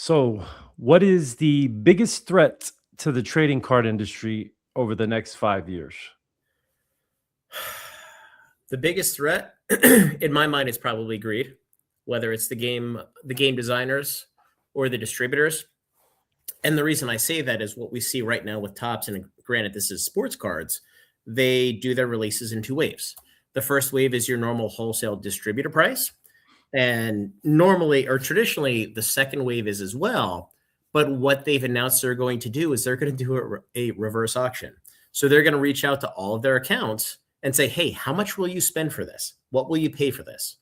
So, what is the biggest threat to the trading card industry over the next 5 years? The biggest threat, in my mind, is probably greed, whether it's the game designers or the distributors. And the reason I say that is what we see right now with Topps, and granted, this is sports cards. They do their releases in two waves. The first wave is your normal wholesale distributor price. And normally or traditionally, the second wave is as well. But what they've announced they're going to do is they're going to do a reverse auction. So they're going to reach out to all of their accounts and say, hey, how much will you spend for this? What will you pay for this?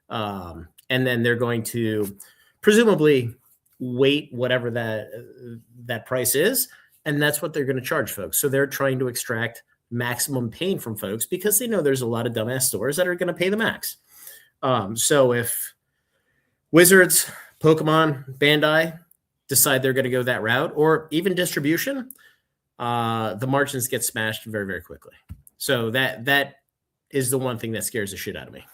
And then they're going to presumably weight whatever that price is. And that's what they're going to charge folks. So they're trying to extract maximum pain from folks because they know there's a lot of dumbass stores that are going to pay the max. So if Wizards, Pokemon, Bandai decide they're going to go that route, or even distribution, the margins get smashed very, very quickly. So that is the one thing that scares the shit out of me.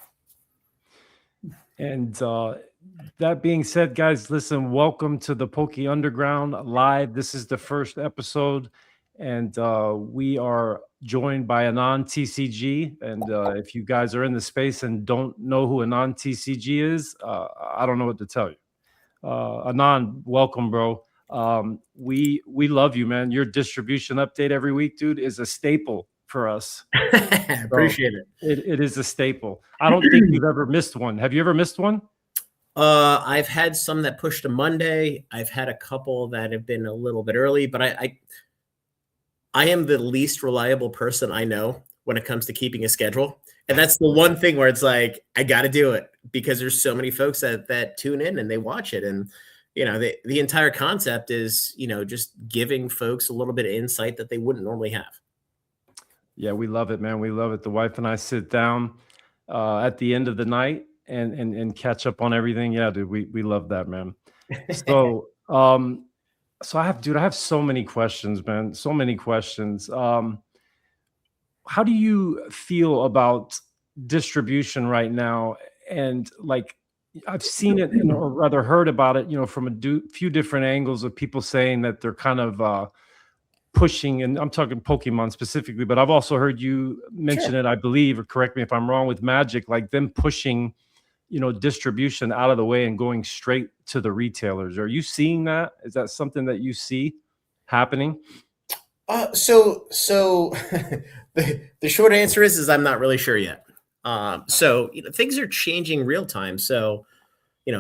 And that being said, guys, listen, welcome to the Poke Underground Live. This is the first episode, and we are joined by Anon TCG. And if you guys are in the space and don't know who Anon TCG is, I don't know what to tell you. Anon, welcome, bro. We love you, man. Your distribution update every week, dude, is a staple for us. Appreciate it. It is a staple. I don't think you've ever missed one. Have you ever missed one? I've had some that pushed to Monday. I've had a couple that have been a little bit early, but I am the least reliable person I know when it comes to keeping a schedule. And that's the one thing where it's like, I got to do it because there's so many folks that tune in and they watch it. And, the entire concept is, just giving folks a little bit of insight that they wouldn't normally have. Yeah, we love it, man. We love it. The wife and I sit down at the end of the night and catch up on everything. Yeah, dude, we love that, man. So, so I have so many questions, man. So many questions. How do you feel about distribution right now? And like, I've seen it, or rather heard about it, from a few different angles of people saying that they're kind of pushing, and I'm talking Pokemon specifically, but I've also heard you mention it, I believe, or correct me if I'm wrong, with Magic, like them pushing, distribution out of the way and going straight to the retailers. Are you seeing that? Is that something that you see happening? So the short answer is I'm not really sure yet. So things are changing real time. So,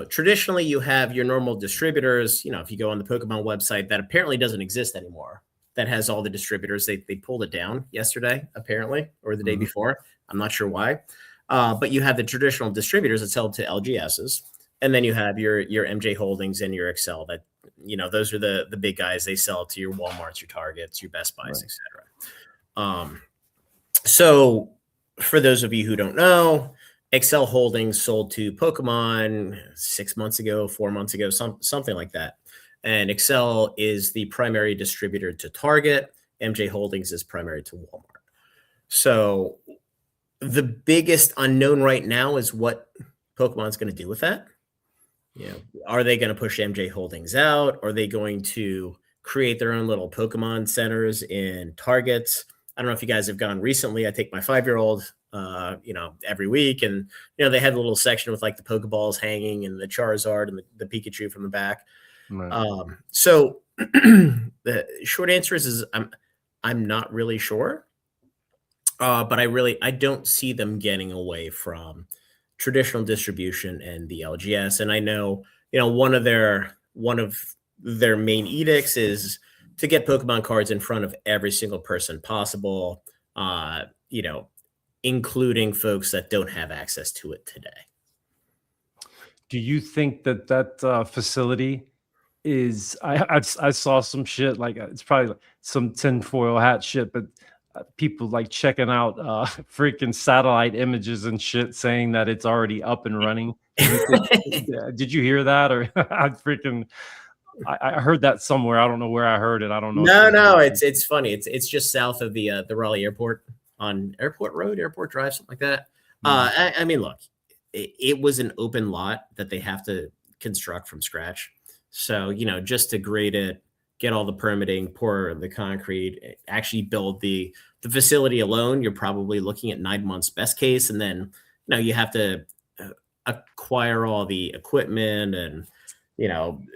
traditionally you have your normal distributors, if you go on the Pokemon website, that apparently doesn't exist anymore. That has all the distributors. They pulled it down yesterday, apparently, or the day before. I'm not sure why. But you have the traditional distributors that sell to LGSs. And then you have your MJ Holdings and your Excel that, those are the big guys. They sell to your Walmarts, your Targets, your Best Buys, etc. So for those of you who don't know, Excel Holdings sold to Pokemon 6 months ago, 4 months ago, something like that. And Excel is the primary distributor to Target. MJ Holdings is primary to Walmart. So the biggest unknown right now is what Pokemon's going to do with that. Are they going to push MJ Holdings out? Are they going to create their own little Pokemon centers in Targets? I don't know if you guys have gone recently. I take my 5-year-old, every week, and they had a little section with like the Pokeballs hanging and the Charizard and the Pikachu from the back. Right. So the short answer is I'm not really sure, but I don't see them getting away from traditional distribution and the LGS. And I know, one of their main edicts is to get Pokemon cards in front of every single person possible, including folks that don't have access to it today. Do you think that facility is, I saw some shit, like it's probably some tinfoil hat shit, but people like checking out freaking satellite images and shit, saying that it's already up and running. Did you hear that? Or I heard that somewhere. I don't know where I heard it. I don't know. No, it's funny. It's just south of the Raleigh Airport on Airport Road, Airport Drive, something like that. I mean, look, it was an open lot that they have to construct from scratch. So, just to grade it, get all the permitting, pour the concrete, actually build the facility alone, you're probably looking at 9 months best case. And then, you have to acquire all the equipment and,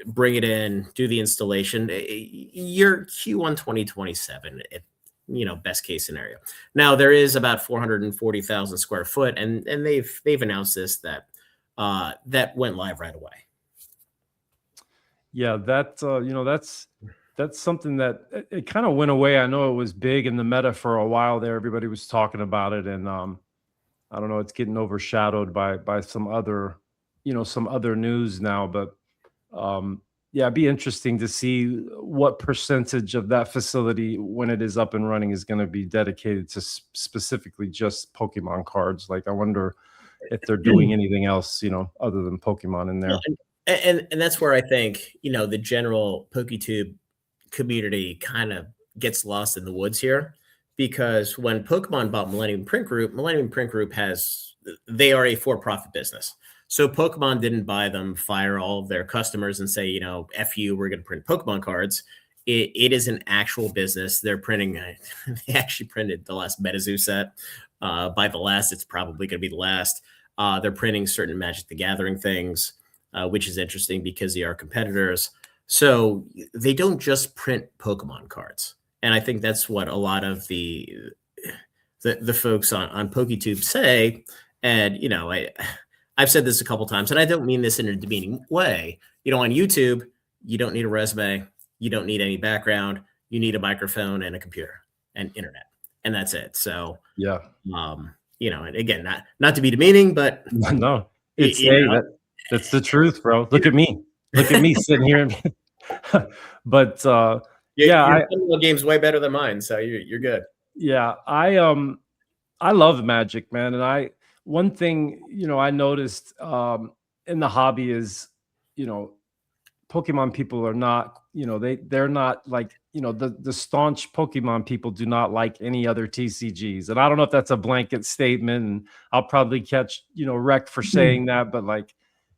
bring it in, do the installation. You're Q1 2027, best case scenario. Now there is about 440,000 square foot, and they've announced this that went live right away. Yeah, that's something that it kind of went away. I know it was big in the meta for a while there. Everybody was talking about it, and I don't know, it's getting overshadowed by some other, some other news now. But yeah, it'd be interesting to see what percentage of that facility, when it is up and running, is going to be dedicated to specifically just Pokemon cards. Like, I wonder if they're doing anything else, other than Pokemon in there. Well, and that's where I think, the general PokeTube community kind of gets lost in the woods here, because when Pokemon bought Millennium Print Group they are a for-profit business. So Pokemon didn't buy them, fire all of their customers and say, F you, we're going to print Pokemon cards. It is an actual business. They're printing, they actually printed the last MetaZoo set. By the last, it's probably going to be the last. They're printing certain Magic the Gathering things, which is interesting because they are competitors. So they don't just print Pokemon cards. And I think that's what a lot of the folks on PokeTube say. And, I've said this a couple times, and I don't mean this in a demeaning way. On YouTube, you don't need a resume. You don't need any background. You need a microphone and a computer and internet, and that's it. So, yeah. And again, not to be demeaning, but no, that's the truth, bro. Look at me sitting here. But your game's way better than mine, so you're good. Yeah, I love Magic, man, and one thing I noticed in the hobby is Pokemon people are not they're not like the staunch Pokemon people do not like any other TCGs, and I don't know if that's a blanket statement, and I'll probably catch wrecked for saying that, but like,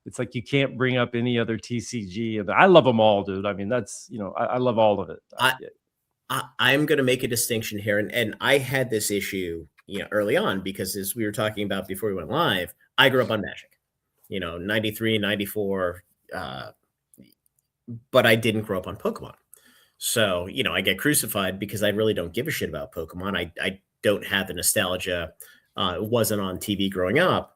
it's like you can't bring up any other TCG. And I love them all, dude. I mean, that's I love all of it. I'm going to make a distinction here, and I had this issue early on, because as we were talking about before we went live, I grew up on Magic, 93, 94, but I didn't grow up on Pokemon. So, I get crucified because I really don't give a shit about Pokemon. I don't have the nostalgia. It wasn't on TV growing up.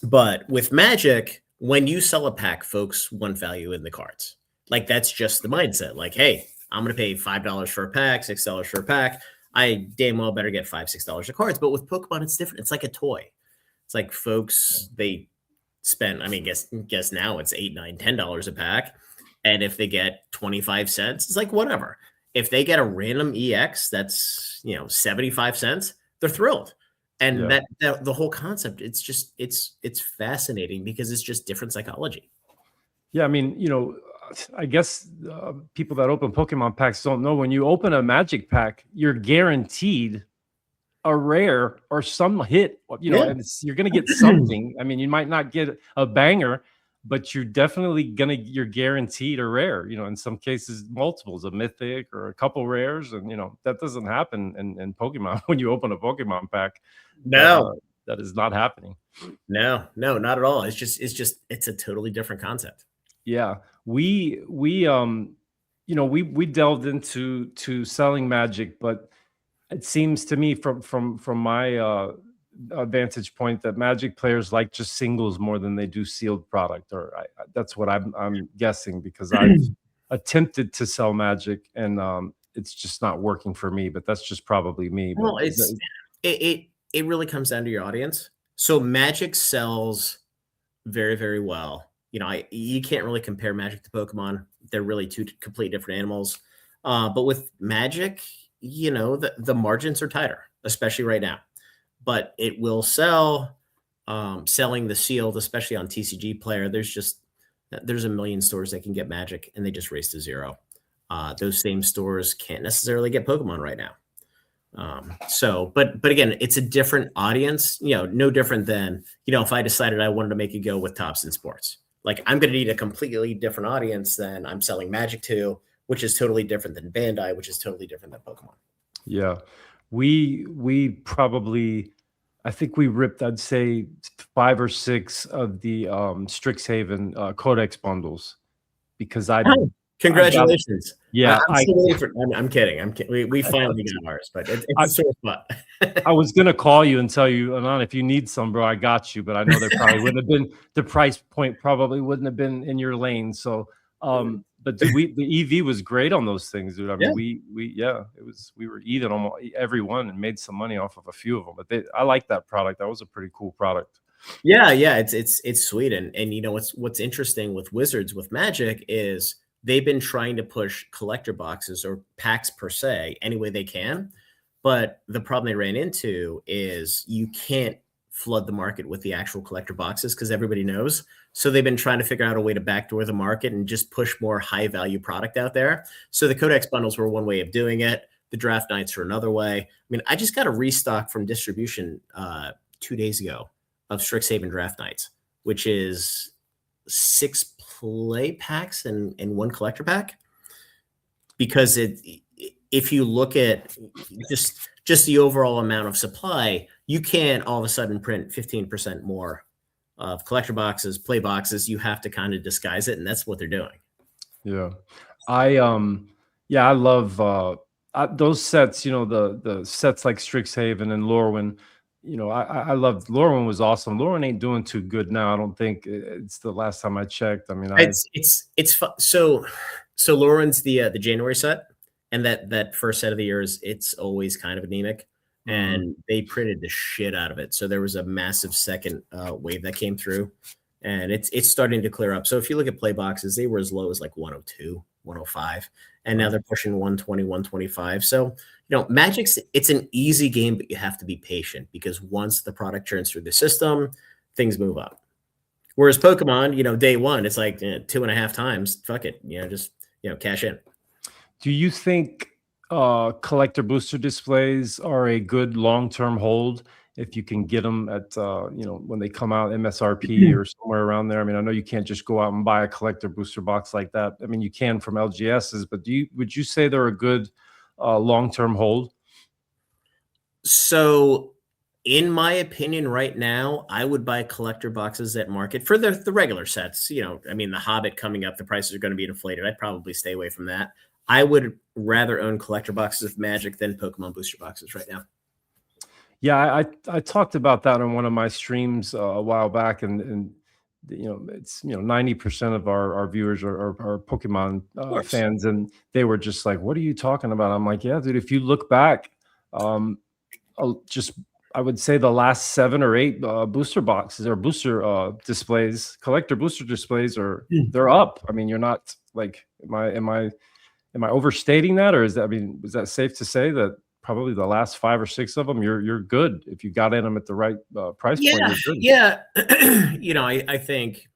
But with Magic, when you sell a pack, folks want value in the cards. Like, that's just the mindset. Like, hey, I'm going to pay $5 for a pack, $6 for a pack. I damn well better get $5, $6 of cards. But with Pokemon, it's different. It's like a toy. It's like folks, they spend, guess now it's $8, $9, $10 a pack. And if they get 25 cents, it's like, whatever. If they get a random EX that's, 75 cents, they're thrilled. And that the whole concept, it's fascinating because it's just different psychology. Yeah. I mean, I guess people that open Pokemon packs don't know, when you open a Magic pack, you're guaranteed a rare or some hit, and you're going to get something. I mean, you might not get a banger, but you're definitely you're guaranteed a rare, in some cases, multiples, a mythic or a couple rares. And, that doesn't happen in Pokemon. When you open a Pokemon pack, no, that is not happening. No, not at all. It's a totally different concept. Yeah. We delved into selling Magic, but it seems to me from my vantage point that Magic players like just singles more than they do sealed product, or that's what I'm guessing, because I've attempted to sell Magic and it's just not working for me. But that's just probably me. Well, it really comes down to your audience. So Magic sells very, very well. You can't really compare Magic to Pokemon. They're really two completely different animals. But with Magic, the margins are tighter, especially right now. But it will sell. Selling the sealed, especially on TCG Player, there's a million stores that can get Magic, and they just race to zero. Those same stores can't necessarily get Pokemon right now. But again, it's a different audience. No different than if I decided I wanted to make a go with Tops in Sports. Like I'm going to need a completely different audience than I'm selling Magic to, which is totally different than Bandai, which is totally different than Pokemon. Yeah, we probably, I think we ripped, I'd say 5 or 6 of the Strixhaven Codex bundles because Oh, I got, congratulations! yeah, I'm still waiting for. I'm kidding. I'm kidding. We finally got ours, but it's I, a sore spot. I was gonna call you and tell you, Anon, if you need some, bro, I got you. But I know there probably wouldn't have been, the price point probably wouldn't have been in your lane. So, but dude, the EV was great on those things, dude. I mean, Yeah. we were even almost every one and made some money off of a few of them. But I like that product. That was a pretty cool product. Yeah, it's sweet, and you know what's interesting with Wizards with Magic is they've been trying to push collector boxes or packs per se any way they can, but the problem they ran into is you can't flood the market with the actual collector boxes because everybody knows. So they've been trying to figure out a way to backdoor the market and just push more high value product out there. So the Codex bundles were one way of doing it. The draft nights are another way. I mean, I just got a restock from distribution 2 days ago of Strixhaven draft nights, which is 6 play packs and 1 collector pack. Because if you look at just the overall amount of supply, you can't all of a sudden print 15% more of collector boxes, play boxes. You have to kind of disguise it, and that's what they're doing. Yeah, I love those sets. You know, the sets like Strixhaven and Lorwyn. You know, I loved Lorwyn, was awesome. Lorwyn ain't doing too good now. I don't think it's the last time I checked. I mean, it's fun. So Lorwyn's the January set, and that first set of the year it's always kind of anemic, and they printed the shit out of it. So there was a massive second wave that came through, and it's starting to clear up. So if you look at play boxes, they were as low as like 102, 105, and now they're pushing 120, 125. So you know, it's an easy game, but you have to be patient because once the product turns through the system, things move up. Whereas Pokemon, you know, day one, it's like 2.5 times. Fuck it, you know, just cash in. Do you think collector booster displays are a good long-term hold if you can get them at when they come out MSRP or somewhere around there? I mean, I know you can't just go out and buy a collector booster box like that. I mean, you can from LGSs, but would you say they're a good long-term hold? So, in my opinion, right now, I would buy collector boxes at market for the regular sets. You know, I mean, the Hobbit coming up, the prices are going to be inflated. I'd probably stay away from that. I would rather own collector boxes of Magic than Pokemon booster boxes right now. Yeah, I talked about that on one of my streams a while back, and you know, it's 90% of our viewers are Pokemon fans, and they were just like, "What are you talking about?" I'm like, "Yeah, dude. If you look back, just I would say the last 7 or 8 booster boxes or booster displays, collector booster displays, they're up. I mean, you're not like, am I overstating that, or is that? I mean, is that safe to say that probably the last 5 or 6 of them, you're good if you got in them at the right price point? You're good. Yeah. You know, I think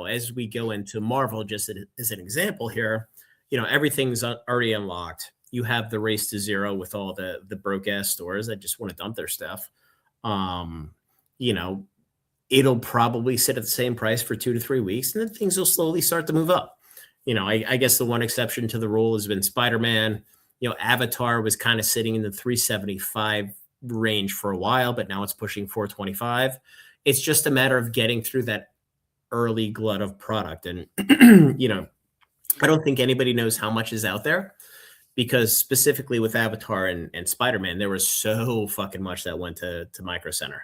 as we go into Marvel, just as an example here, everything's already unlocked. You have the race to zero with all the broke ass stores that just want to dump their stuff. You know, it'll probably sit at the same price for 2 to 3 weeks, and then things will slowly start to move up. I guess the one exception to the rule has been Spider-Man. Avatar was kind of sitting in the 375 range for a while, but now it's pushing 425. It's just a matter of getting through that early glut of product. And, I don't think anybody knows how much is out there, because specifically with Avatar and Spider-Man, there was so fucking much that went to Micro Center.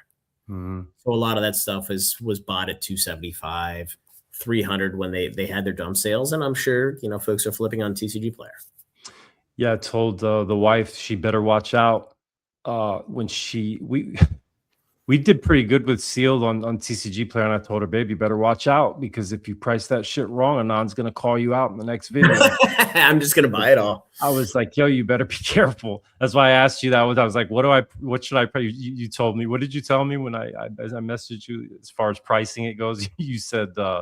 So a lot of that stuff was bought at 275, 300 when they had their dump sales. And I'm sure, folks are flipping on TCG Player. Yeah, I told the wife she better watch out when we did pretty good with sealed on TCG Player, and I told her, baby, better watch out, because if you price that shit wrong, Anon's gonna call you out in the next video. I'm just gonna buy it all. I was like, yo, you better be careful. That's why I asked you that. I was like, what should I pay? You told me. What did you tell me when I messaged you as far as pricing it goes? You said I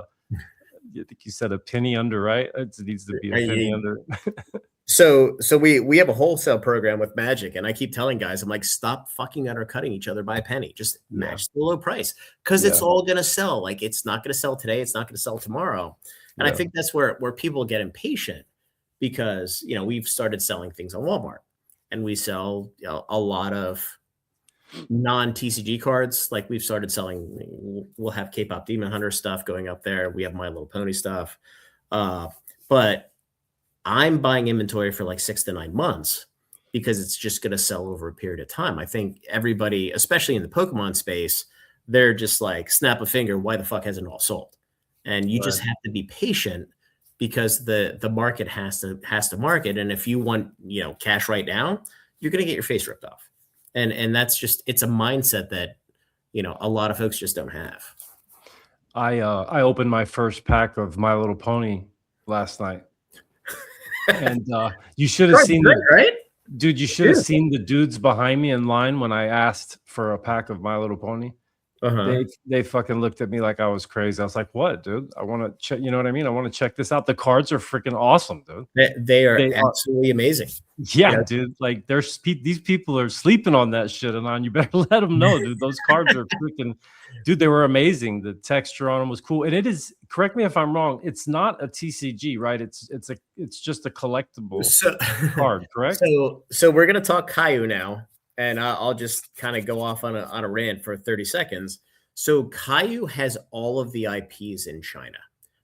think you said a penny under, right? It needs to be a penny under. So we have a wholesale program with Magic, and I keep telling guys, I'm like, stop fucking undercutting each other by a penny. Just match the low price because it's all gonna sell. Like it's not gonna sell today, it's not gonna sell tomorrow. And I think that's where people get impatient because we've started selling things on Walmart, and we sell a lot of non-TCG cards. Like we've started selling, we'll have K-pop Demon Hunter stuff going up there. We have My Little Pony stuff, but I'm buying inventory for like 6 to 9 months because it's just going to sell over a period of time. I think everybody, especially in the Pokemon space, they're just like, snap a finger, why the fuck hasn't it all sold? And you just have to be patient because the market has to market. And if you want, cash right now, you're going to get your face ripped off. And that's just, it's a mindset that, a lot of folks just don't have. I opened my first pack of My Little Pony last night. And you should have seen right? Dude, you should have seen the dudes behind me in line when I asked for a pack of My Little Pony. They fucking looked at me like I was crazy. I was like, "What, dude? I want to check. You know what I mean? I want to check this out. The cards are freaking awesome, dude. They are absolutely amazing. Yeah, dude. Like, these people are sleeping on that shit, and you better let them know, dude. Those cards are freaking, dude. They were amazing. The texture on them was cool, and it is. Correct me if I'm wrong. It's not a TCG, right? It's just a collectible card, correct? So we're gonna talk Caillou now. And I'll just kind of go off on a rant for 30 seconds. So Caillou has all of the IPs in China.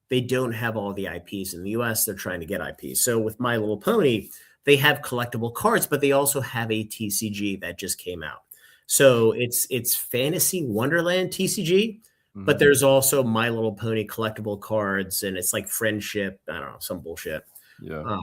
They don't have all the IPs in the US. They're trying to get IPs. So with My Little Pony, they have collectible cards, but they also have a TCG that just came out. So it's Fantasy Wonderland TCG, but there's also My Little Pony collectible cards, and it's like Friendship. I don't know, some bullshit. Yeah.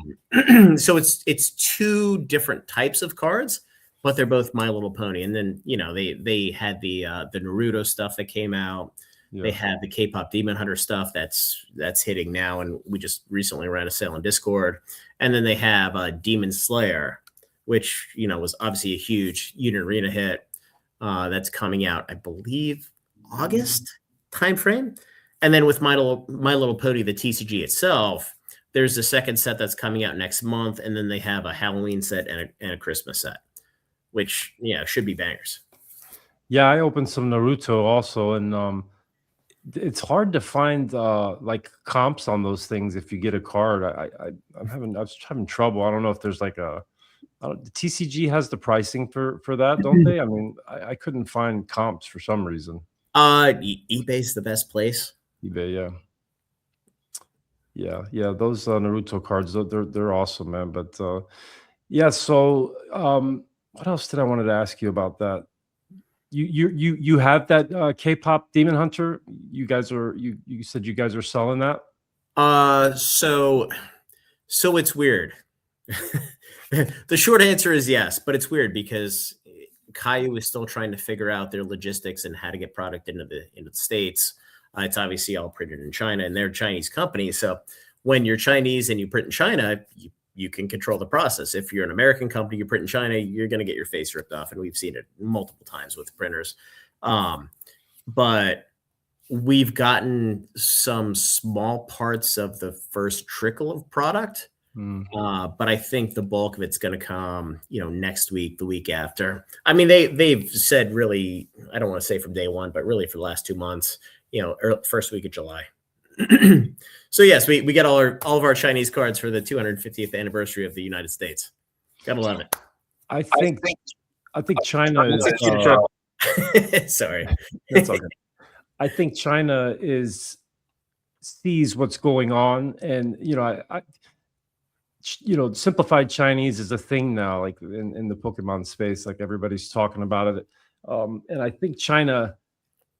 So it's 2 different types of cards, but they're both My Little Pony. And then, they had the Naruto stuff that came out. Yeah. They have the K-pop Demon Hunter stuff that's hitting now, and we just recently ran a sale on Discord. And then they have Demon Slayer, which was obviously a huge Unit Arena hit. That's coming out, I believe, August timeframe. And then with My Little Pony, the TCG itself, there's the second set that's coming out next month, and then they have a Halloween set and a Christmas set, which should be bangers. Yeah, I opened some Naruto also, and it's hard to find like comps on those things if you get a card. I'm having trouble. I don't know if there's like the TCG has the pricing for that, don't they? I mean, I couldn't find comps for some reason. eBay's the best place. eBay, yeah. Those Naruto cards, they're awesome, man. But yeah, so what else did I wanted to ask you about that? You have that K-pop Demon Hunter? You guys are you said you guys are selling that? So it's weird. The short answer is yes, but it's weird because Caillou is still trying to figure out their logistics and how to get product into the States. It's obviously all printed in China, and they're a Chinese company. So when you're Chinese and you print in China, you can control the process. If you're an American company, you print in China, you're going to get your face ripped off. And we've seen it multiple times with printers. But we've gotten some small parts of the first trickle of product. But I think the bulk of it's going to come, next week, the week after. I mean, they've said really, I don't want to say from day one, but really for the last 2 months, first week of July. So yes, we get all of our Chinese cards for the 250th anniversary of the United States. Gotta love it. I think China is sorry. That's okay. I think China sees what's going on, and simplified Chinese is a thing now, like in the Pokemon space, like everybody's talking about it. And I think China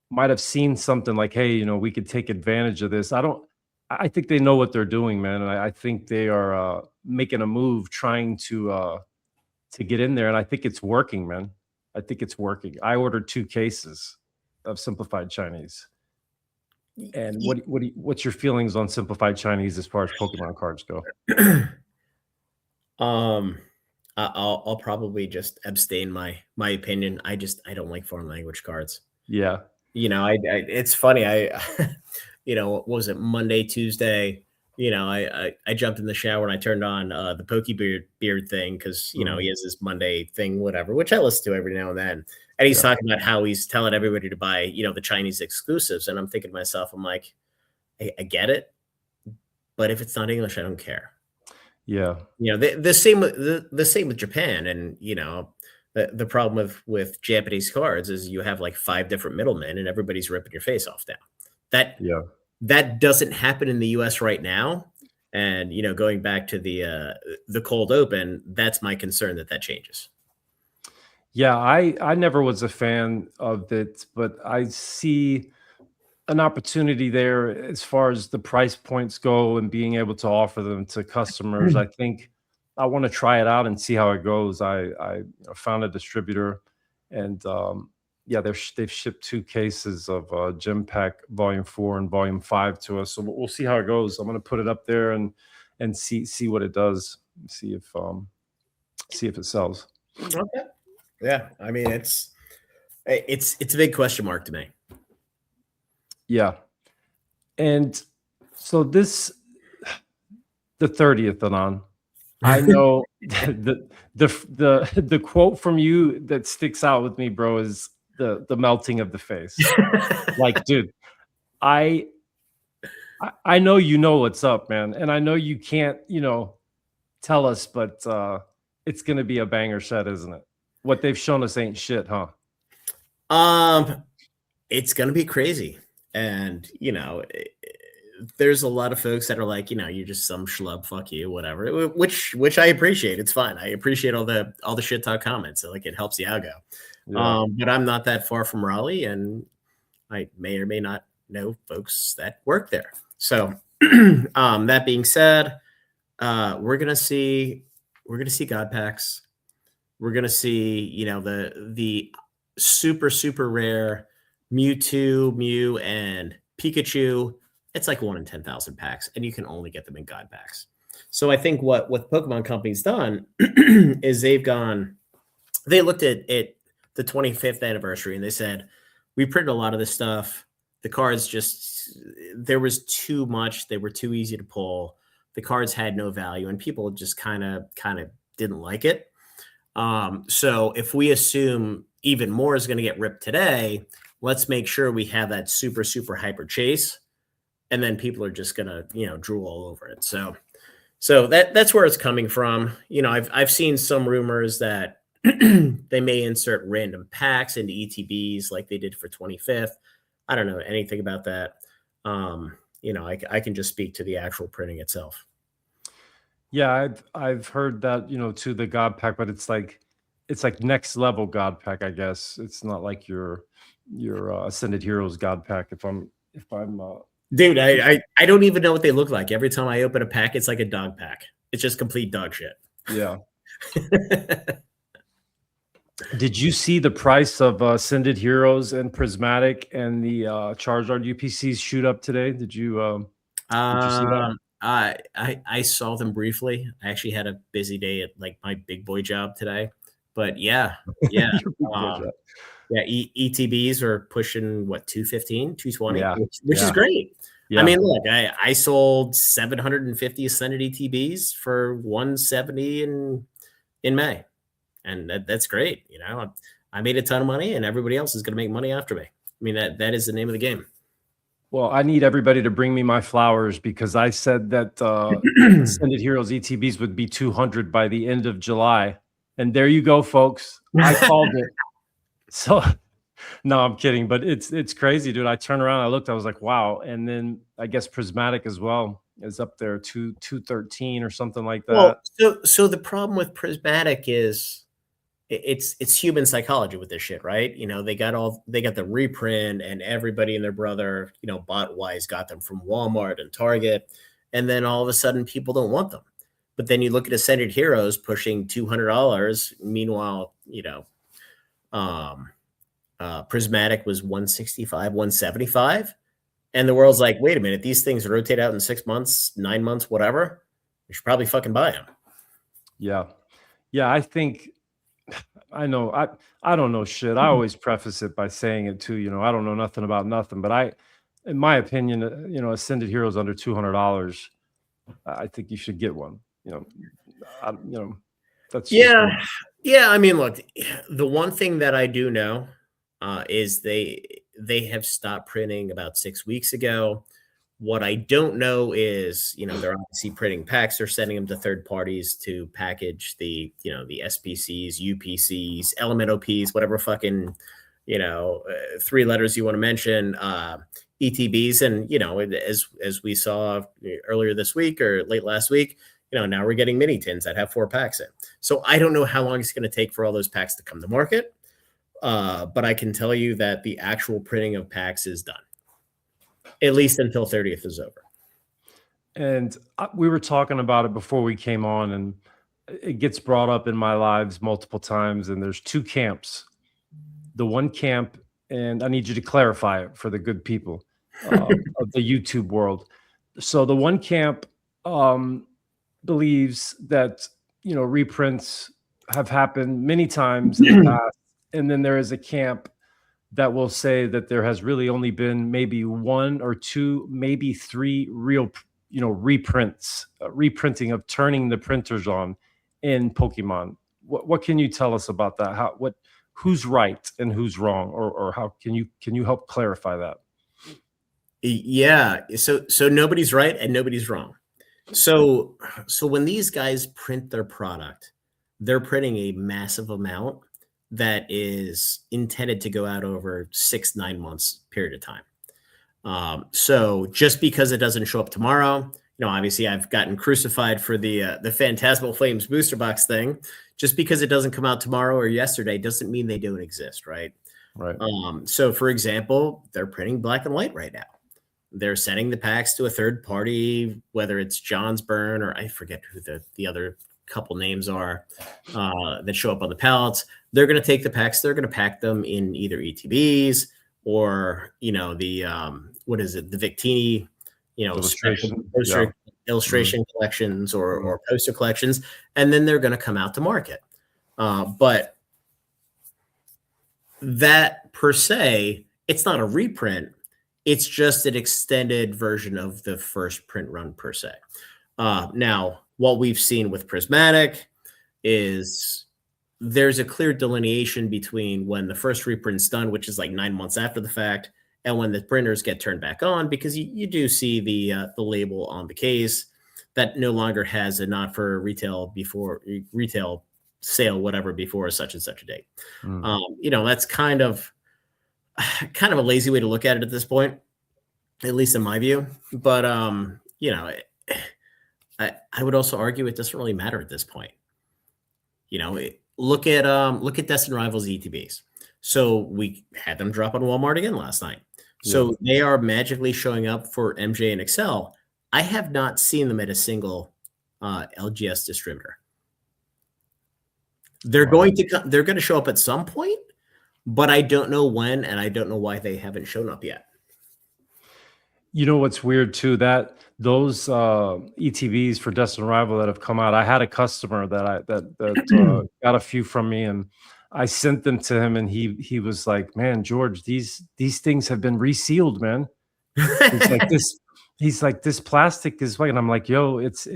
might have seen something like, hey, we could take advantage of this. I think they know what they're doing, man. And I think they are making a move, trying to get in there. And I think it's working, man. I think it's working. I ordered 2 cases of simplified Chinese. And what's your feelings on simplified Chinese as far as Pokemon cards go? I'll probably just abstain my opinion. I don't like foreign language cards. Yeah. It's funny. What was it, Monday, Tuesday? I jumped in the shower and I turned on the Pokey Beard thing because he has this Monday thing, whatever, which I listen to every now and then. And he's talking about how he's telling everybody to buy, the Chinese exclusives. And I'm thinking to myself, I'm like, I get it, but if it's not English, I don't care. Yeah. The same with Japan, and the problem with Japanese cards is you have like 5 different middlemen, and everybody's ripping your face off now. That doesn't happen in the U.S. right now, and going back to the cold open, that's my concern that changes. Yeah, I never was a fan of it, but I see an opportunity there as far as the price points go and being able to offer them to customers. I think I want to try it out and see how it goes. I found a distributor, and yeah, they've shipped 2 cases of Gem Pack Volume 4 and Volume 5 to us. So we'll see how it goes. I'm going to put it up there and see what it does. See if it sells. Okay. Yeah, I mean it's a big question mark to me. Yeah. And so the 30th, Anon, I know the quote from you that sticks out with me, bro, is the melting of the face. Like, dude, I know what's up, man. And I know you can't, tell us, but it's gonna be a banger set, isn't it? What they've shown us ain't shit, huh? It's gonna be crazy. And there's a lot of folks that are like, you're just some schlub, fuck you, whatever. Which I appreciate. It's fine. I appreciate all the shit talk comments. Like it helps the algo. Yeah. But I'm not that far from Raleigh, and I may or may not know folks that work there. So that being said, we're gonna see God packs. We're gonna see the super, super rare Mewtwo, Mew, and Pikachu. It's like 1 in 10,000 packs, and you can only get them in God packs. So I think what Pokemon Company's done is they looked at the 25th anniversary and they said, we printed a lot of this stuff. The cards there was too much. They were too easy to pull. The cards had no value, and people just kind of didn't like it. So if we assume even more is going to get ripped today, let's make sure we have that super, super hyper chase, and then people are just going to, drool all over it. So that's where it's coming from. I've seen some rumors that they may insert random packs into ETBs like they did for 25th. I don't know anything about that. I can just speak to the actual printing itself. Yeah, I've heard that, to the God pack, but it's like next level God pack, I guess. It's not like your Ascended Heroes God pack. If I'm dude, I don't even know what they look like. Every time I open a pack, it's like a dog pack. It's just complete dog shit. Yeah. Did you see the price of Ascended Heroes and Prismatic and the Charizard UPCs shoot up today? Did you see that? I saw them briefly. I actually had a busy day at like my big boy job today, but yeah. ETBs are pushing what, 215, 220, which is great. Yeah. I mean, look, I sold 750 Ascended ETBs for 170 in May, and that's great. I made a ton of money, and everybody else is going to make money after me. I mean, that is the name of the game. Well, I need everybody to bring me my flowers because I said that Ascended Heroes ETBs would be 200 by the end of July. And there you go, folks. I called it. So, no, I'm kidding. But it's crazy, dude. I turned around, I looked, I was like, wow. And then I guess Prismatic as well is up there, 213 or something like that. Well, so the problem with Prismatic is it's human psychology with this shit, right? They got the reprint, and everybody and their brother, bought Wise, got them from Walmart and Target, and then all of a sudden people don't want them. But then you look at Ascended Heroes pushing $200. Meanwhile, Prismatic was 165, 175, and the world's like, wait a minute, these things rotate out in 6 months, 9 months, whatever. You should probably fucking buy them. Yeah, I think. I know I don't know shit. I always preface it by saying it too. I don't know nothing about nothing. But in my opinion, Ascended Heroes under $200 I think you should get one. That's just Yeah. Yeah. I mean, look, the one thing that I do know is they have stopped printing about 6 weeks ago. What I don't know is, they're obviously printing packs. They're sending them to third parties to package the SPCs, UPCs, LMNOPs, whatever fucking, 3 letters you want to mention, ETBs. And, as we saw earlier this week or late last week, now we're getting mini tins that have 4 packs in. So I don't know how long it's going to take for all those packs to come to market. But I can tell you that the actual printing of packs is done, at least until 30th is over. And we were talking about it before we came on, and it gets brought up in my lives multiple times. And there's 2 camps. The one camp, and I need you to clarify it for the good people of the YouTube world. So the one camp believes that reprints have happened many times in the past, and then there is a camp that will say that there has really only been maybe 1 or 2, maybe 3 real reprints, reprinting of turning the printers on in Pokemon. What can you tell us about that? Who's right and who's wrong, or how can you help clarify that? Yeah, so nobody's right and nobody's wrong. So when these guys print their product, they're printing a massive amount that is intended to go out over 6-9 months period of time. So just because it doesn't show up tomorrow, obviously I've gotten crucified for the Phantasmal Flames booster box thing. Just because it doesn't come out tomorrow or yesterday doesn't mean they don't exist, right? Right. So for example, they're printing black and white right now. They're sending the packs to a third party, whether it's John's Burn or I forget who the other couple names are that show up on the pallets. They're going to take the packs. They're going to pack them in either ETBs or, what is it? The Victini, illustration collections or poster collections. And then they're going to come out to market. But that per se, it's not a reprint. It's just an extended version of the first print run per se. Now, what we've seen with Prismatic is there's a clear delineation between when the first reprint's done, which is like 9 months after the fact, and when the printers get turned back on, because you do see the label on the case that no longer has a not for retail sale, whatever, before such and such a date. That's kind of a lazy way to look at it at this point, at least in my view. But I would also argue it doesn't really matter at this point. Look at Destined Rivals ETBs. So we had them drop on Walmart again last night. So they are magically showing up for MJ and Excel. I have not seen them at a single LGS distributor. They're going to show up at some point, but I don't know when, and I don't know why they haven't shown up yet. What's weird too, that those ETBs for Destined Rival that have come out, I had a customer that got a few from me, and I sent them to him, and he was like, "Man, George, these things have been resealed, man." He's like, this plastic is white, and I'm like, "Yo, it's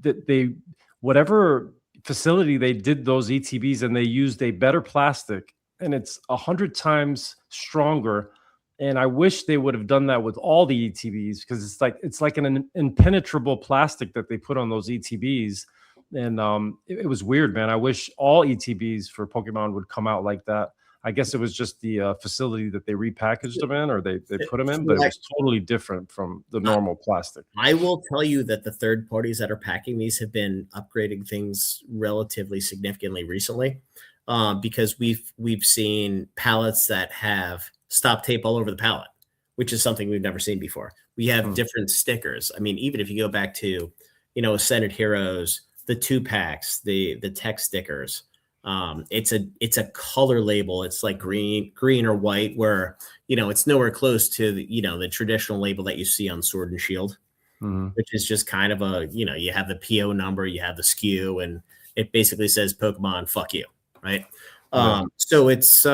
they whatever facility they did those ETBs, and they used a better plastic, and it's 100 times stronger." And I wish they would have done that with all the ETBs, because it's like an impenetrable plastic that they put on those ETBs. And it was weird, man. I wish all ETBs for Pokemon would come out like that. I guess it was just the facility that they repackaged them in, or they put them in, but it was totally different from the normal plastic. I will tell you that the third parties that are packing these have been upgrading things relatively significantly recently, because we've seen pallets that have stop tape all over the pallet, which is something we've never seen before. We have different stickers. I mean, even if you go back to, Ascended Heroes, the 2-packs, the tech stickers, it's a color label. It's like green or white, where, it's nowhere close to the traditional label that you see on Sword and Shield, which is just kind of a, you have the PO number, you have the SKU, and it basically says Pokemon, fuck you. Right. So it's,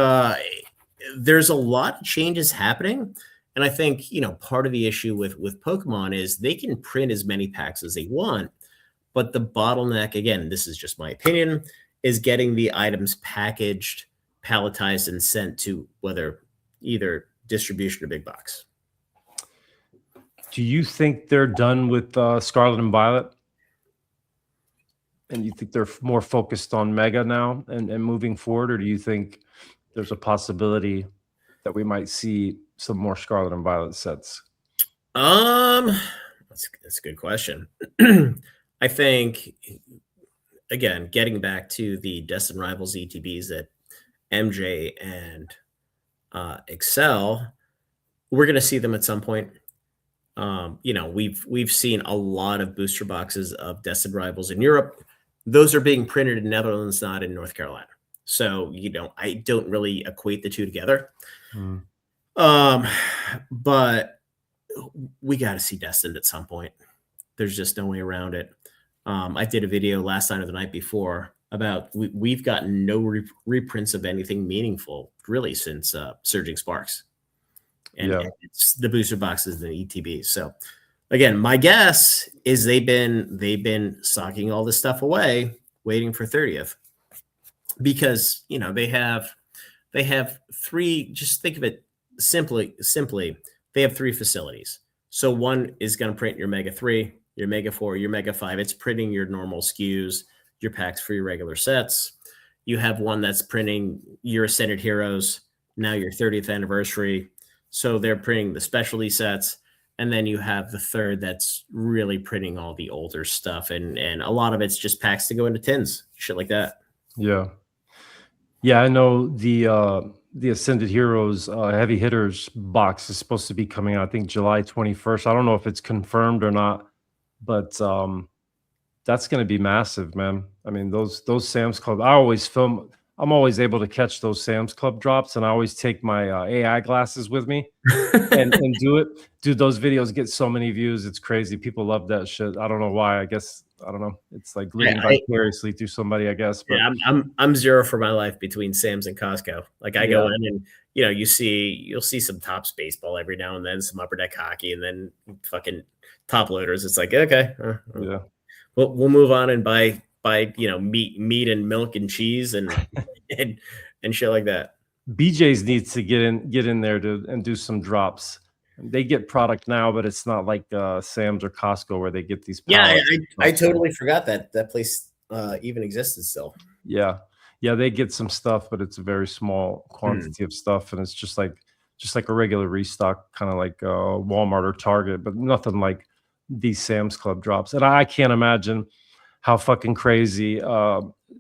there's a lot of changes happening, And I think, you know, part of the issue with Pokemon is they can print as many packs as they want, but the bottleneck, again, this is just my opinion, is getting the items packaged, palletized, and sent to whether either distribution or big box. Do you think they're done with Scarlet and Violet? And you think they're more focused on Mega now and moving forward, or do you think there's a possibility that we might see some more Scarlet and Violet sets? That's a good question. I think, again, getting back to the Destined Rivals ETBs that MJ and Excel, we're going to see them at some point. You know, we've seen a lot of booster boxes of Destined Rivals in Europe. Those are being printed in Netherlands, not in North Carolina. So, you know, I don't really equate the two together. But we got to see Destined at some point. There's just no way around it. I did a video last night or the night before about we've gotten no reprints of anything meaningful really since Surging Sparks. And it's the booster boxes and the ETBs. So again, my guess is they've been socking all this stuff away, waiting for 30th, because you know they have three. Just think of it simply. They have three facilities. So one is going to print your Mega 3, your Mega 4, your Mega 5. It's printing your normal SKUs, your packs for your regular sets. You have one that's printing your Ascended Heroes, now your 30th anniversary. So they're printing the specialty sets. And then you have the third that's really printing all the older stuff. And a lot of it's just packs to go into tins, shit like that. Yeah. Yeah, I know the Ascended Heroes Heavy Hitters box is supposed to be coming out, I think July 21st. I don't know if it's confirmed or not, but that's going to be massive, man. I mean, those Sam's Club, I'm always able to catch those Sam's Club drops, and I always take my AI glasses with me and do it. Dude, those videos get so many views. It's crazy. People love that shit. I don't know why. I guess, I don't know. It's like living vicariously through somebody, I guess. But yeah, I'm zero for my life between Sam's and Costco. Like I go in and, you know, you'll see some Tops baseball every now and then, some Upper Deck hockey, and then fucking top loaders. It's like, okay, yeah, we'll move on and buy you know meat and milk and cheese and and shit like that. BJ's needs to get in there and do some drops. They get product now, but it's not like Sam's or Costco where they get these. Yeah, I totally forgot that place even existed still. Yeah, they get some stuff, but it's a very small quantity of stuff, and it's just like a regular restock, kind of like Walmart or Target, but nothing like these Sam's Club drops. And I can't imagine how fucking crazy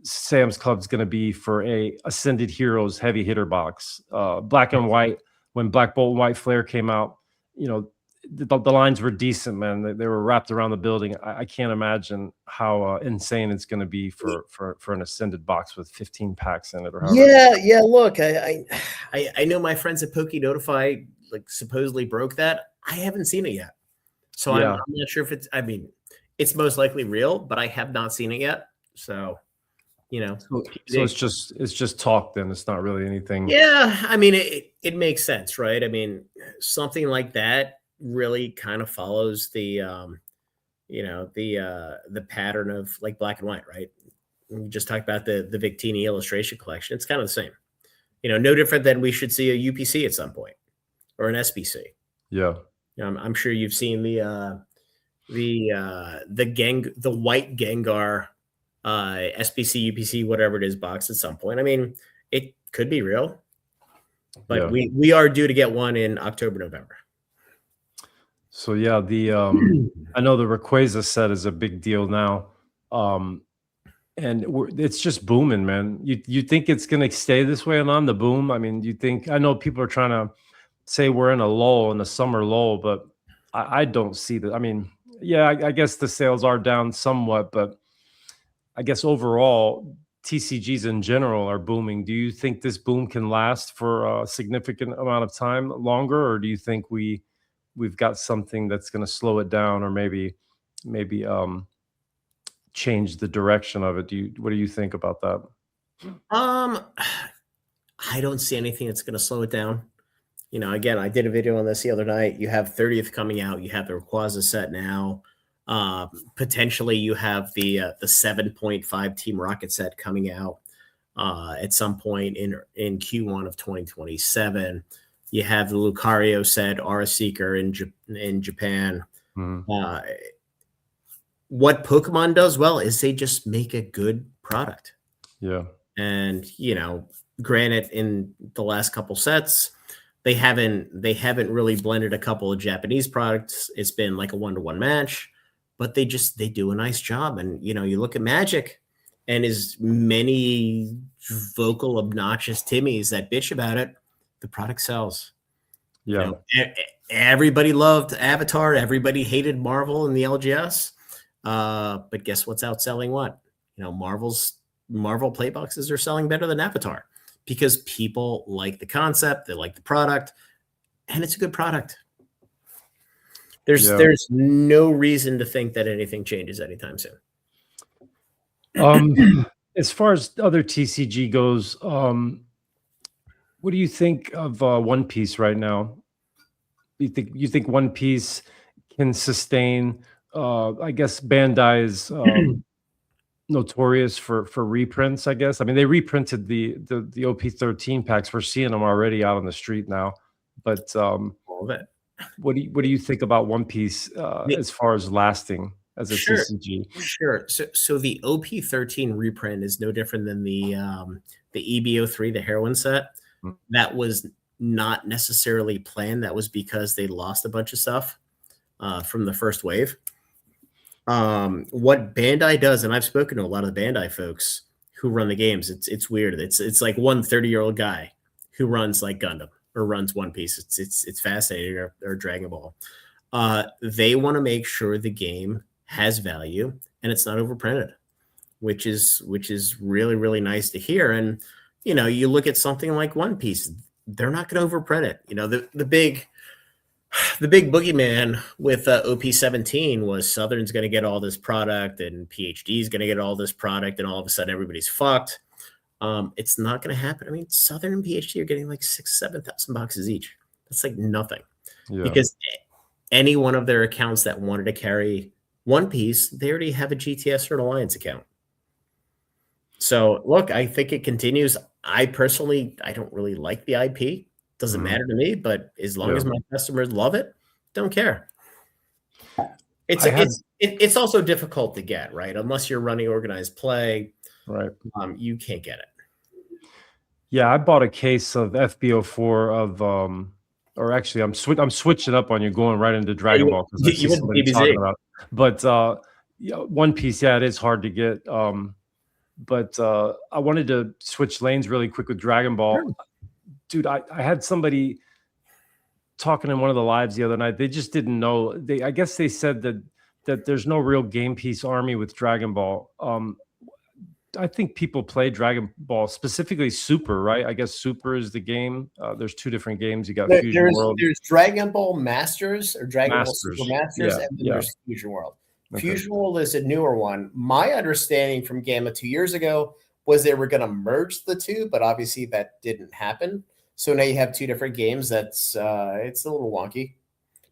Sam's Club's going to be for a Ascended Heroes Heavy Hitter box. Black and White, when Black Bolt and White Flare came out, you know, the lines were decent, man. They were wrapped around the building. I can't imagine how insane it's going to be for an Ascended box with 15 packs in it. Or yeah. Look, I know my friends at Poke Notify like supposedly broke that. I haven't seen it yet, so I'm not sure if it's. I mean, it's most likely real, but I have not seen it yet. So, you know, so it's just talk. Then it's not really anything. Yeah, I mean, it makes sense, right? I mean, something like that really kind of follows the, you know, the pattern of like Black and White, right? We just talked about the Victini illustration collection. It's kind of the same, you know, no different than we should see a UPC at some point or an SBC. Yeah, I'm sure you've seen the white Gengar SBC, UPC, whatever it is, box at some point. I mean, it could be real, but we are due to get one in October, November. So yeah, the I know the Rayquaza set is a big deal now, and it's just booming, man. You think it's gonna stay this way on the boom? I mean, you think? I know people are trying to say we're in a lull, in a summer lull, but I don't see that. I mean, yeah, I guess the sales are down somewhat, but I guess overall TCGs in general are booming. Do you think this boom can last for a significant amount of time longer, or do you think we've got something that's going to slow it down, or maybe change the direction of it? What do you think about that? I don't see anything that's going to slow it down. Again, I did a video on this the other night. You have 30th coming out. You have the Rayquaza set now. Potentially, you have the 7.5 Team Rocket set coming out at some point in Q1 of 2027. You have the Lucario set, Aura Seeker in Japan. What Pokemon does well is they just make a good product. Yeah. And, granted, in the last couple sets, they haven't really blended a couple of Japanese products. It's been like a 1-to-1 match, but they do a nice job. And, you look at Magic, and as many vocal, obnoxious Timmies that bitch about it, the product sells. Yeah. Everybody loved Avatar. Everybody hated Marvel and the LGS. But guess what's outselling what? Marvel playboxes are selling better than Avatar because people like the concept, they like the product, and it's a good product. There's no reason to think that anything changes anytime soon. As far as other TCG goes, what do you think of One Piece right now? You think One Piece can sustain? I guess Bandai is notorious for reprints. I guess. I mean, they reprinted the OP13 packs. We're seeing them already out on the street now. But All of it. what do you think about One Piece as far as lasting as a TCG? Sure. So the OP13 reprint is no different than the EBO3, the heroine set. That was not necessarily planned. That was because they lost a bunch of stuff from the first wave. What Bandai does, and I've spoken to a lot of the Bandai folks who run the games. It's weird. It's like one 30-year-old guy who runs like Gundam or runs One Piece. It's fascinating, or Dragon Ball. They want to make sure the game has value and it's not overprinted, which is really, really nice to hear. And you look at something like One Piece, they're not going to overprint it. The big boogeyman with OP17 was Southern's going to get all this product and PhD is going to get all this product, and all of a sudden everybody's fucked. It's not going to happen. I mean, Southern and PhD are getting like $6,000-7,000 each. That's like nothing, because any one of their accounts that wanted to carry One Piece, they already have a GTS or an Alliance account. So look, I think it continues. I personally, I don't really like the IP. Doesn't matter to me, but as long as my customers love it, don't care. It's also difficult to get, right? Unless you're running organized play, right? You can't get it. Yeah, I bought a case of FBO4 of or actually I'm switching up on you, going right into Dragon Ball because I see somebody talking about. But One Piece, it is hard to get. But I wanted to switch lanes really quick with Dragon Ball. Sure. Dude, I had somebody talking in one of the lives the other night. They just didn't know. I guess they said that there's no real game piece army with Dragon Ball. I think people play Dragon Ball, specifically Super, right? I guess Super is the game. There's two different games. You got Fusion World. There's Dragon Ball Masters or Dragon Ball Super Masters, and then there's Fusion World. Okay. Fusion World is a newer one. My understanding from Gamma 2 years ago was they were going to merge the two, but obviously that didn't happen. So now you have two different games. That's it's a little wonky,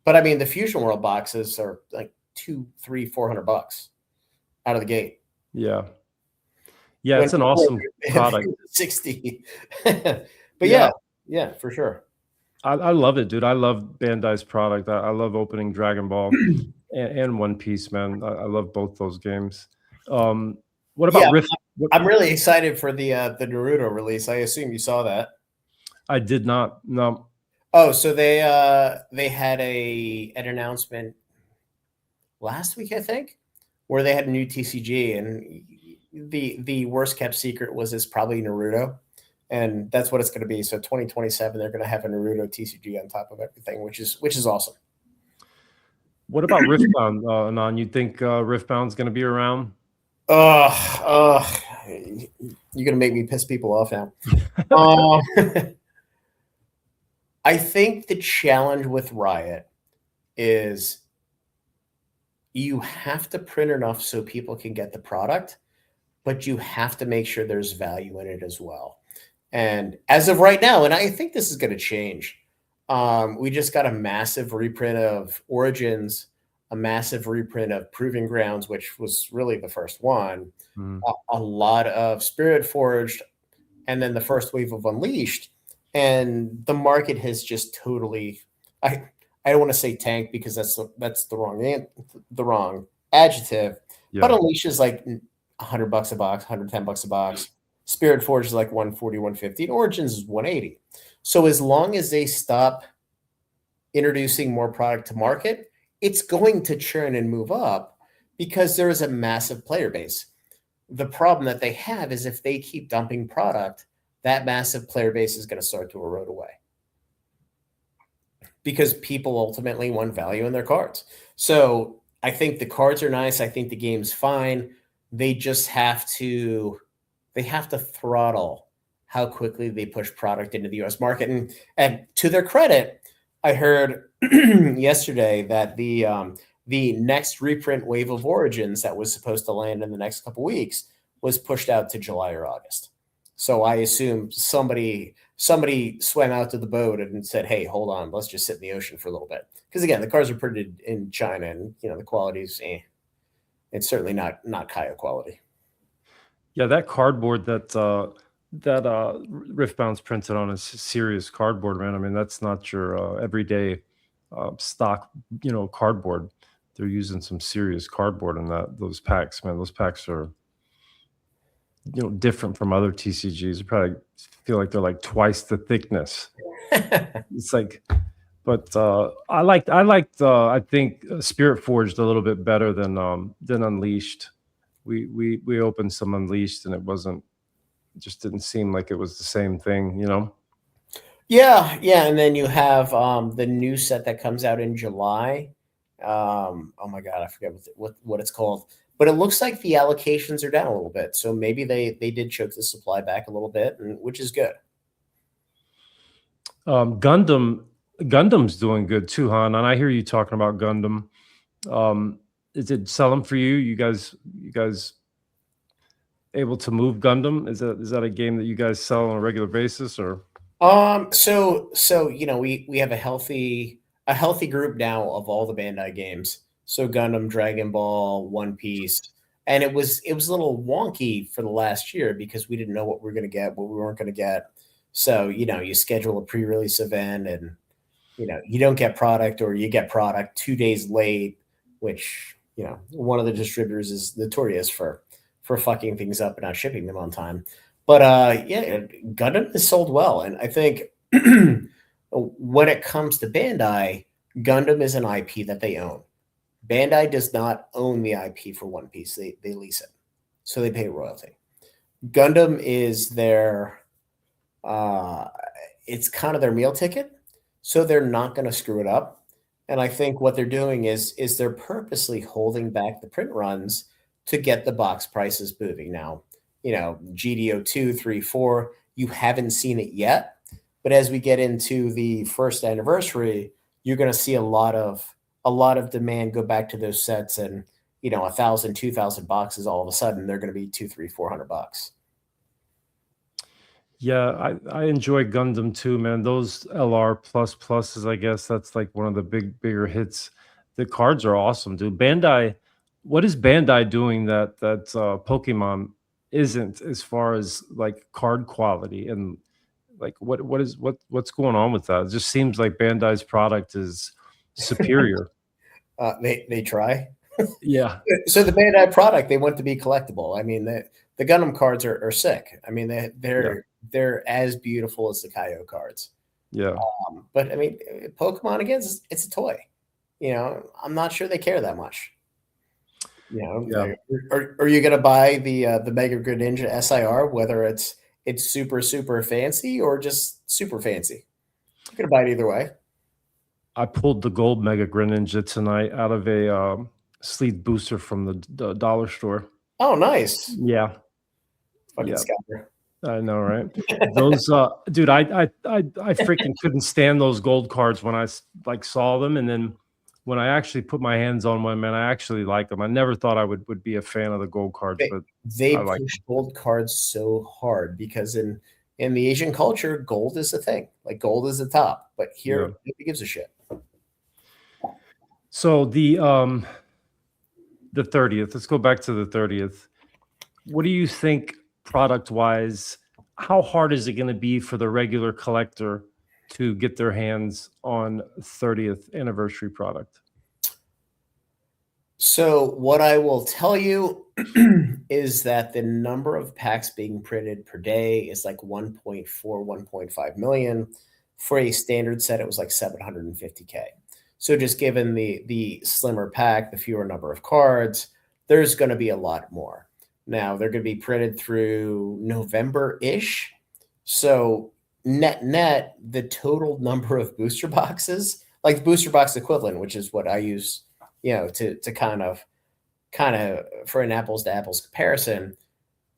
but I mean the Fusion World boxes are like $200-400 out of the gate. Yeah, it's an awesome product. 60, but yeah, for sure. I love it, dude. I love Bandai's product. I love opening Dragon Ball and One Piece, man. I love both those games. What about Rift? I'm really excited for the Naruto release. I assume you saw that. I did not. No. Oh, so they had an announcement last week, I think, where they had a new TCG, and the worst kept secret was it's probably Naruto, and that's what it's going to be. So 2027, they're going to have a Naruto TCG on top of everything, which is awesome. What about Riftbound, Anon? You think Riftbound's going to be around? You're going to make me piss people off now. I think the challenge with Riot is you have to print enough so people can get the product, but you have to make sure there's value in it as well. And as of right now, and I think this is going to change, We just got a massive reprint of Origins, a massive reprint of Proving Grounds, which was really the first one, a lot of Spirit Forged, and then the first wave of Unleashed. And the market has just totally, I don't want to say tank because that's the wrong adjective, but Unleashed is like $100 a box, $110 a box. Spirit Forge is like 140, 150, and Origins is 180. So as long as they stop introducing more product to market, it's going to churn and move up because there is a massive player base. The problem that they have is if they keep dumping product, that massive player base is going to start to erode away because people ultimately want value in their cards. So I think the cards are nice. I think the game's fine. They just have to throttle how quickly they push product into the US market. And to their credit, I heard yesterday that the next reprint wave of Origins that was supposed to land in the next couple weeks was pushed out to July or August. So I assume somebody swam out to the boat and said, "Hey, hold on, let's just sit in the ocean for a little bit." Because again, the cards are printed in China, and the quality's it's certainly not Kaya quality. Yeah, that cardboard that Riftbound's printed on is serious cardboard, man. I mean, that's not your everyday stock, cardboard. They're using some serious cardboard in those packs, man. Those packs are different from other TCGs. You probably feel like they're like twice the thickness. It's like, but I think Spirit Forged a little bit better than Unleashed. We opened some Unleashed and it just didn't seem like it was the same thing, Yeah, and then you have the new set that comes out in July. Oh my god, I forget what it's called, but it looks like the allocations are down a little bit, so maybe they did choke the supply back a little bit, which is good. Gundam's doing good too, Han, and I hear you talking about Gundam. Is it selling for you? You guys able to move Gundam? Is that a game that you guys sell on a regular basis, or? So we have a healthy group now of all the Bandai games. So Gundam, Dragon Ball, One Piece, and it was a little wonky for the last year because we didn't know what we were going to get, what we weren't going to get. So you schedule a pre-release event, and you don't get product, or you get product 2 days late, which one of the distributors is notorious for fucking things up and not shipping them on time. But Gundam is sold well, and I think when it comes to Bandai, Gundam is an IP that they own. Bandai does not own the IP for One Piece; they lease it, so they pay royalty. Gundam is their it's kind of their meal ticket, so they're not going to screw it up. And I think what they're doing is they're purposely holding back the print runs to get the box prices moving. Now, GDO 2, 3, 4, you haven't seen it yet, but as we get into the first anniversary, you're going to see a lot of demand go back to those sets, and 1,000, 2,000 boxes, all of a sudden they're going to be $200, $300, $400. Yeah, I enjoy Gundam too, man. Those LR pluses, I guess that's like one of the bigger hits. The cards are awesome, dude. What is Bandai doing that Pokemon isn't, as far as like card quality, and like what's going on with that? It just seems like Bandai's product is superior. They try. Yeah. So the Bandai product, they want to be collectible. I mean, the Gundam cards are sick. I mean, they're as beautiful as the Kaio cards. Yeah. But I mean, Pokemon, again, it's a toy. I'm not sure they care that much. Yeah. Are you going to buy the Mega Greninja SIR, whether it's super, super fancy or just super fancy? You're going to buy it either way. I pulled the gold Mega Greninja tonight out of a sleeve booster from the dollar store. Oh, nice. Yeah. Fucking scalper. I know, right? Those dude, I freaking couldn't stand those gold cards when I saw them, and then when I actually put my hands on one, man, I actually like them. I never thought I would be a fan of the gold cards, but they push gold cards so hard because in in the Asian culture, gold is the thing. Like gold is the top. But here, nobody gives a shit. So the 30th. Let's go back to the 30th. What do you think product wise? How hard is it going to be for the regular collector to get their hands on 30th anniversary product? So what I will tell you is that the number of packs being printed per day is like 1.4, 1.5 million. For a standard set, it was like 750K. So just given the slimmer pack, the fewer number of cards, there's going to be a lot more. Now, they're going to be printed through November-ish. So net, the total number of booster boxes, like the booster box equivalent, which is what I use, to kind of for an apples to apples comparison,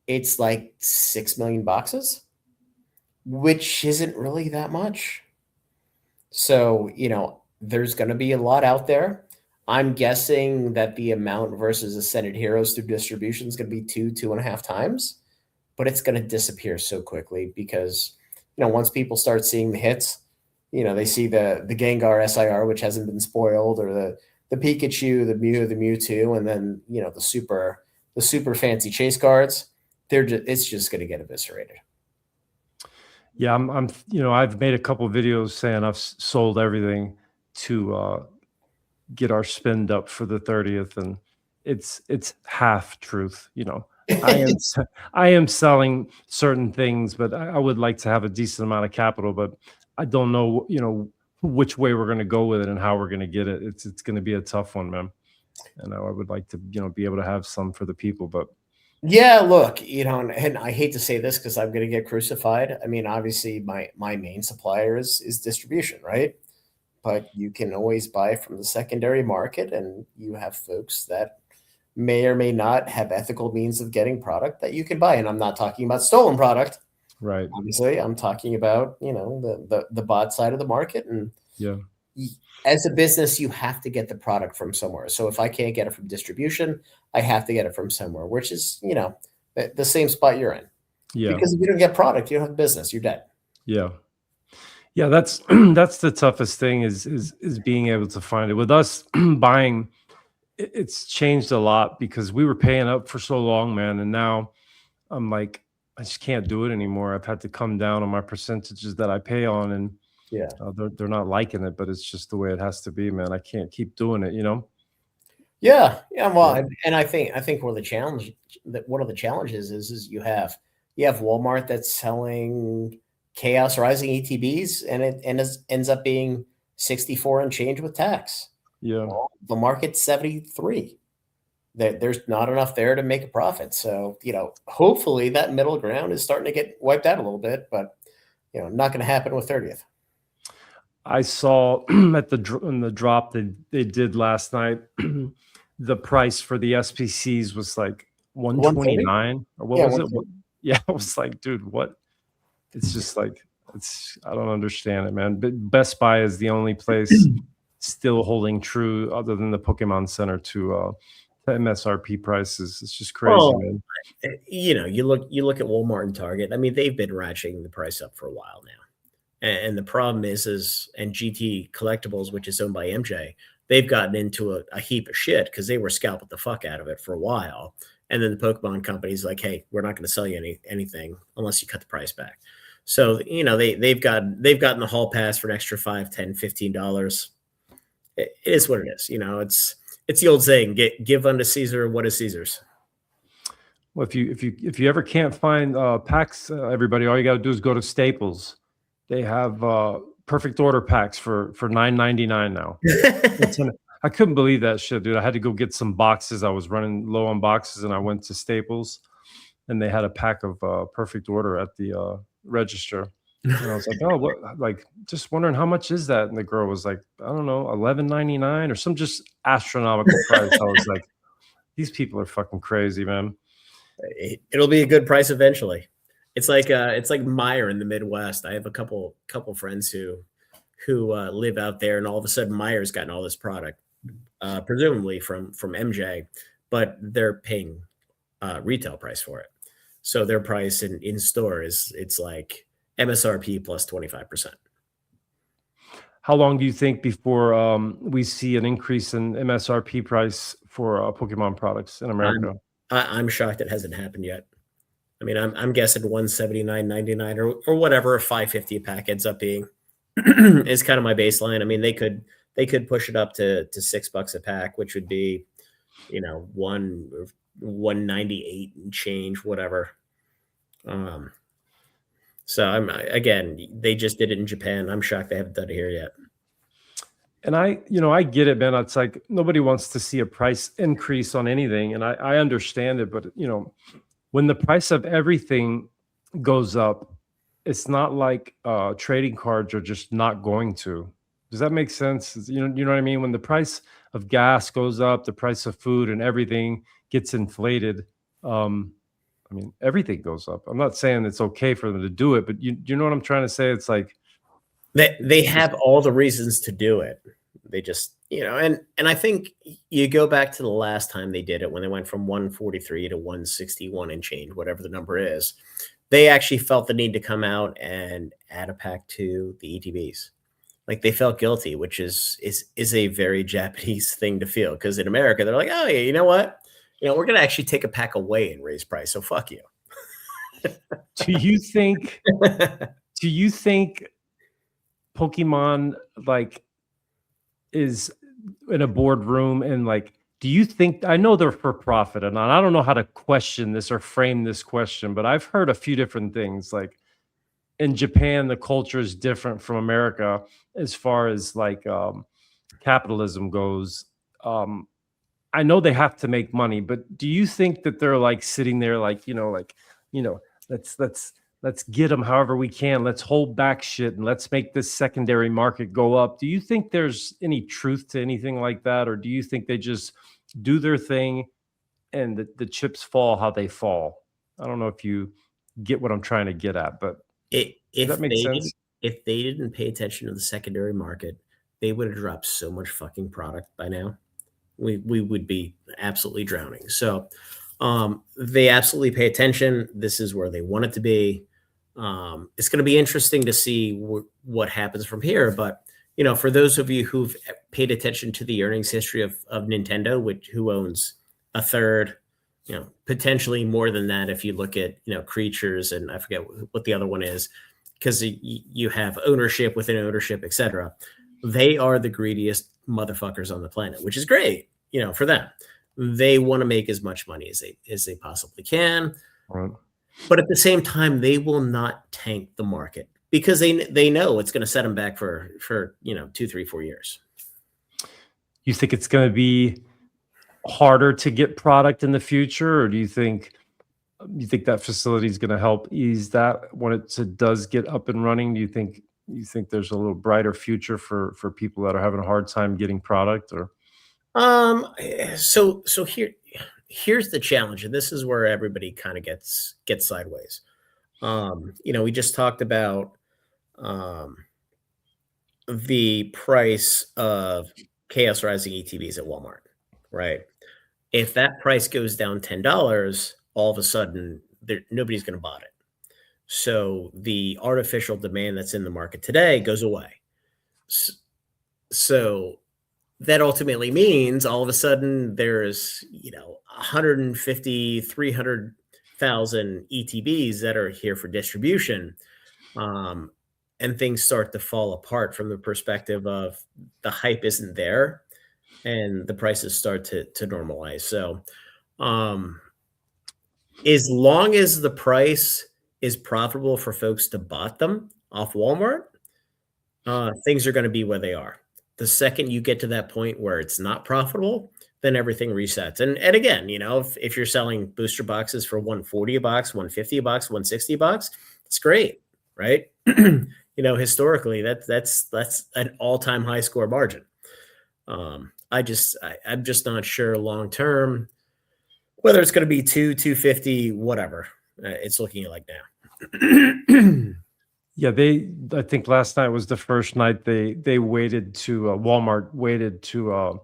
it's like 6 million boxes, which isn't really that much. So, there's going to be a lot out there. I'm guessing that the amount versus Ascended Heroes through distribution is going to be 2.5 times, but it's going to disappear so quickly because, once people start seeing the hits, they see the Gengar SIR, which hasn't been spoiled, or the Pikachu, the Mew, the Mewtwo, and then, the super fancy chase cards, it's just going to get eviscerated. Yeah, I've made a couple of videos saying I've sold everything to get our spend up for the 30th, and it's half truth. I am selling certain things, but I would like to have a decent amount of capital, but I don't know, which way we're going to go with it and how we're going to get it. It's going to be a tough one, man. And I would like to, be able to have some for the people, but yeah, look, and I hate to say this because I'm going to get crucified. I mean, obviously my main supplier is distribution, right? But you can always buy from the secondary market, and you have folks that may or may not have ethical means of getting product that you can buy. And I'm not talking about stolen product. Right. Obviously, I'm talking about, the bot side of the market. And yeah, as a business, you have to get the product from somewhere. So if I can't get it from distribution, I have to get it from somewhere, which is, the same spot you're in. Yeah. Because if you don't get product, you don't have business, you're dead. Yeah. Yeah, that's that's the toughest thing is being able to find it. With us buying, it's changed a lot because we were paying up for so long, man, and now I'm like, I just can't do it anymore. I've had to come down on my percentages that I pay on, and yeah, they're not liking it, but it's just the way it has to be, man. I can't keep doing it, Yeah. Well, yeah. And I think one of the challenges is you have Walmart that's selling Chaos Rising ETBs, and it ends up being 64 and change with tax. Yeah, well, the market's 73. There's not enough there to make a profit. So hopefully that middle ground is starting to get wiped out a little bit, but not going to happen with 30th. I saw at the drop that they did last night, the price for the SPCs was like 129 or what was it? Yeah, I was like, dude, what? It's just like I don't understand it, man. But Best Buy is the only place still holding true, other than the Pokemon Center, to MSRP prices. It's just crazy, man. You look at Walmart and Target. I mean, they've been ratcheting the price up for a while now. And the problem is and GT Collectibles, which is owned by MJ, they've gotten into a heap of shit because they were scalping the fuck out of it for a while. And then the Pokemon company's like, hey, we're not going to sell you anything unless you cut the price back. So, they've gotten the hall pass for an extra $5, $10, $15. It is what it is. It's the old saying, give unto Caesar what is Caesar's. Well, if you ever can't find packs, everybody, all you got to do is go to Staples. They have perfect order packs for $9.99 now. I couldn't believe that shit, dude. I had to go get some boxes. I was running low on boxes, and I went to Staples, and they had a pack of perfect order at the register. And I was like, oh, what? Like, just wondering how much is that? And the girl was like, I don't know, $11.99 or some just astronomical price. I was like, these people are fucking crazy, man. It'll be a good price eventually. It's like Meyer in the Midwest. I have a couple friends who live out there, and all of a sudden Meyer's gotten all this product, presumably from MJ, but they're paying retail price for it. So their price in store it's like MSRP plus 25%. How long do you think before we see an increase in MSRP price for Pokemon products in America? I'm shocked it hasn't happened yet. I mean, I'm guessing 179.99 or whatever 550 a pack ends up being is kind of my baseline. I mean, they could push it up to $6 a pack, which would be, you know, 198 and change, whatever. So again, they just did it in Japan. I'm shocked they haven't done it here yet. And I get it, man. It's like nobody wants to see a price increase on anything, and I understand it. But when the price of everything goes up, it's not like trading cards are just not going to. Does that make sense? You know what I mean? When the price of gas goes up, the price of food and everything gets inflated. I mean, everything goes up. I'm not saying it's okay for them to do it, but you know what I'm trying to say? It's like they have all the reasons to do it. They just, and I think you go back to the last time they did it when they went from 143 to 161 and change, whatever the number is. They actually felt the need to come out and add a pack to the ETBs. Like they felt guilty, which is a very Japanese thing to feel. Because in America, they're like, oh yeah, you know what? We're gonna actually take a pack away and raise price. So fuck you. Do you think? Do you think Pokemon is in a boardroom and do you think, I know they're for profit, and I don't know how to question this or frame this question, but I've heard a few different things. Like in Japan, the culture is different from America as far as capitalism goes. I know they have to make money, but do you think that they're sitting there let's get them however we can. Let's hold back shit and let's make this secondary market go up. Do you think there's any truth to anything like that? Or do you think they just do their thing and the chips fall how they fall? I don't know if you get what I'm trying to get at, but does that make sense? If they didn't pay attention to the secondary market, they would have dropped so much fucking product by now. We would be absolutely drowning. So they absolutely pay attention. This is where they want it to be. It's going to be interesting to see what happens from here. But, for those of you who've paid attention to the earnings history of Nintendo, who owns a third, potentially more than that, if you look at, Creatures, and I forget what the other one is, because you have ownership within ownership, etc. They are the greediest motherfuckers on the planet, which is great, for them. They want to make as much money as they possibly can. Right. But at the same time, they will not tank the market because they know it's going to set them back for 2, 3, 4 years. You think it's going to be harder to get product in the future, or do you think that facility is going to help ease that when it does get up and running? Do you think there's a little brighter future for people that are having a hard time getting product? Or so here's the challenge, and this is where everybody kind of gets sideways. We just talked about the price of Chaos Rising ETBs at Walmart, right? If that price goes down $10, all of a sudden nobody's going to buy it. So the artificial demand that's in the market today goes away. So that ultimately means all of a sudden there's 150, 300,000 ETBs that are here for distribution, and things start to fall apart from the perspective of the hype isn't there and the prices start to normalize. So as long as the price is profitable for folks to buy them off Walmart, things are going to be where they are. The second you get to that point where it's not profitable, then everything resets. And again, if you're selling booster boxes for $140 a box, $150 a box, $160 a box, it's great, right? Historically, that's an all-time high score margin. I'm just not sure long term whether it's going to be 250, whatever it's looking like now. Yeah, I think last night was the first night they waited to Walmart waited to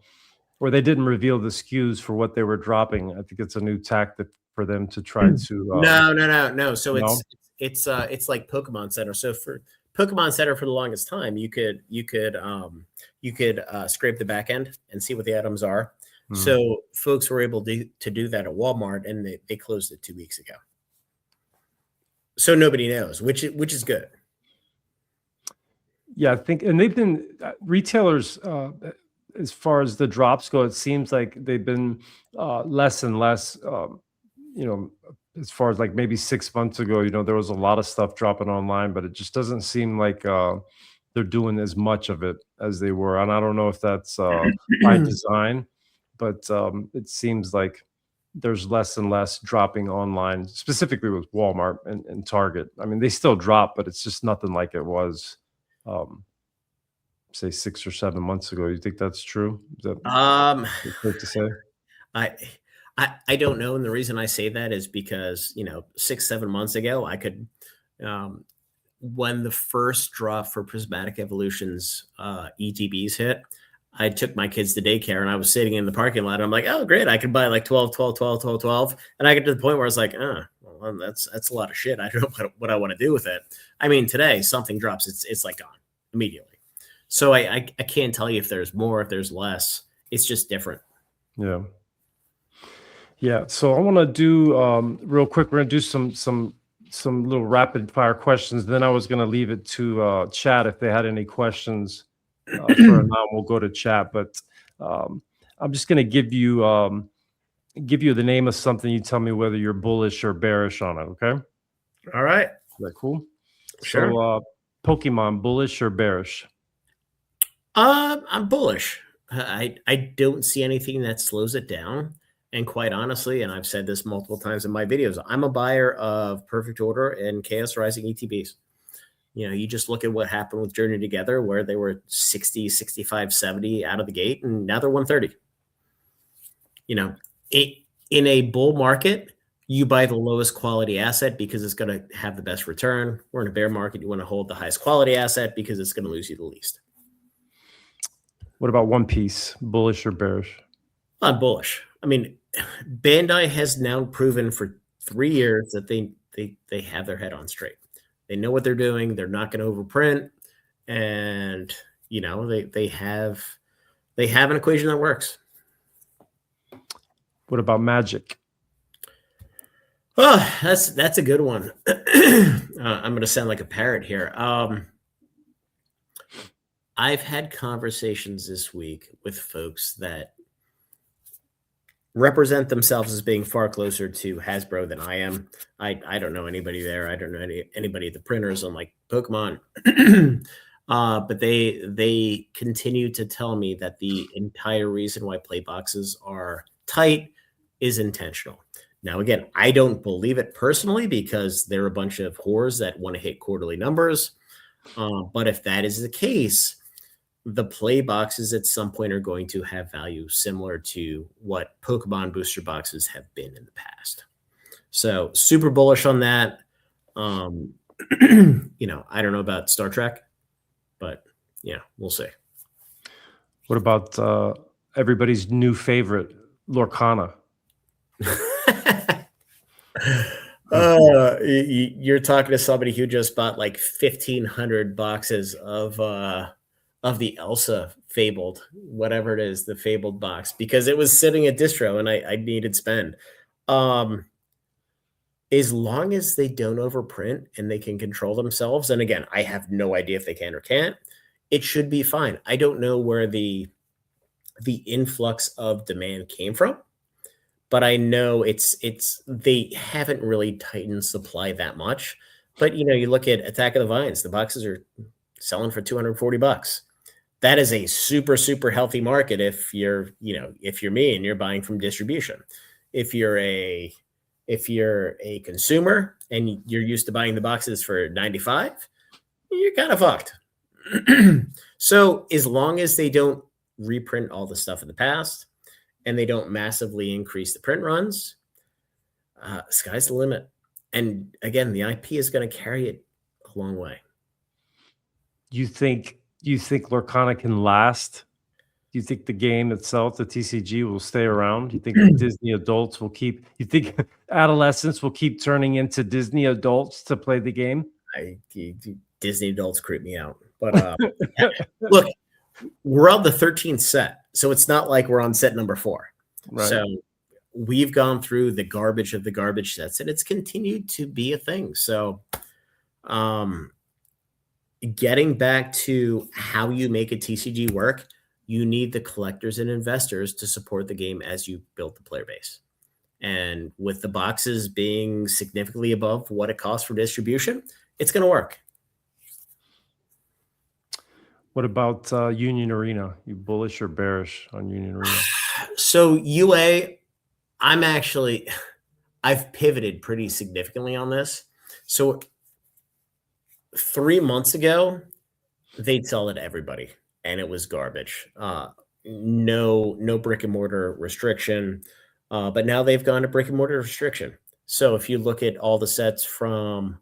or they didn't reveal the SKUs for what they were dropping. I think it's a new tactic for them to try to No. So no? it's like Pokemon Center. So for Pokemon Center, for the longest time, you could scrape the back end and see what the items are. So folks were able to do that at Walmart, and they closed it 2 weeks ago. So nobody knows, which is good. Yeah, I think, and they've been retailers, as far as the drops go, it seems like they've been less and less, as far as like maybe 6 months ago, there was a lot of stuff dropping online, but it just doesn't seem like they're doing as much of it as they were. And I don't know if that's by design, but it seems like there's less and less dropping online, specifically with Walmart and Target. I mean, they still drop, but it's just nothing like it was, say 6 or 7 months ago. You think that's true? Is that safe to say? I don't know, and the reason I say that is because 6-7 months ago, I could, when the first drop for Prismatic Evolutions ETBs hit, I took my kids to daycare, and I was sitting in the parking lot. And I'm like, oh, great. I could buy like 12, 12, 12, 12, 12. And I get to the point where I was like, well, that's a lot of shit. I don't know what I want to do with it. I mean, today something drops. It's like gone immediately. So I can't tell you if there's more, if there's less. It's just different. Yeah. Yeah. So I want to do real quick. We're going to do some little rapid fire questions. Then I was going to leave it to chat if they had any questions. For now, we'll go to chat, but I'm just going to give you the name of something. You tell me whether you're bullish or bearish on it. Okay. All right. Is that cool? Sure. So, Pokemon, bullish or bearish? I'm bullish. I don't see anything that slows it down. And quite honestly, and I've said this multiple times in my videos, I'm a buyer of Perfect Order and Chaos Rising ETBs. You just look at what happened with Journey Together, where they were 60, 65, 70 out of the gate, and now they're 130. In a bull market, you buy the lowest quality asset because it's going to have the best return. We're in a bear market. You want to hold the highest quality asset because it's going to lose you the least. What about One Piece? Bullish or bearish? I'm bullish. I mean, Bandai has now proven for 3 years that they have their head on straight. They know what they're doing. They're not going to overprint, and they have an equation that works. What about Magic? Oh, that's a good one. I'm going to sound like a parrot here. I've had conversations this week with folks that represent themselves as being far closer to Hasbro than I am. I don't know anybody there. I don't know anybody at the printers on like Pokemon. But they continue to tell me that the entire reason why play boxes are tight is intentional. Now, again, I don't believe it personally because they're a bunch of whores that want to hit quarterly numbers. But if that is the case, the play boxes at some point are going to have value similar to what Pokemon booster boxes have been in the past. So super bullish on that. I don't know about Star Trek, but we'll see. What about everybody's new favorite, Lorcana? You're talking to somebody who just bought like 1,500 boxes of the Elsa Fabled, whatever it is, the Fabled box, because it was sitting at distro and I needed spend. As long as they don't overprint and they can control themselves, and again, I have no idea if they can or can't, it should be fine. I don't know where the influx of demand came from, but I know they haven't really tightened supply that much. But you look at Attack of the Vines, the boxes are selling for $240. That is a super, super healthy market if you're me and you're buying from distribution. If you're a consumer and you're used to buying the boxes for $95, you're kind of fucked. So as long as they don't reprint all the stuff in the past and they don't massively increase the print runs, sky's the limit. And again, the IP is going to carry it a long way. You think Lorcana can last? Do you think the game itself, the TCG, will stay around? You think Disney adults will keep? You think adolescents will keep turning into Disney adults to play the game? Disney adults creep me out. But look, we're on the 13th set, so it's not like we're on set number 4. Right. So we've gone through the garbage of the garbage sets, and it's continued to be a thing. So getting back to how you make a TCG work, you need the collectors and investors to support the game as you build the player base. And with the boxes being significantly above what it costs for distribution, it's going to work. What about Union Arena? You bullish or bearish on Union Arena? So UA, I've pivoted pretty significantly on this. So 3 months ago, they'd sell it to everybody, and it was garbage. No brick and mortar restriction, but now they've gone to brick and mortar restriction. So if you look at all the sets from,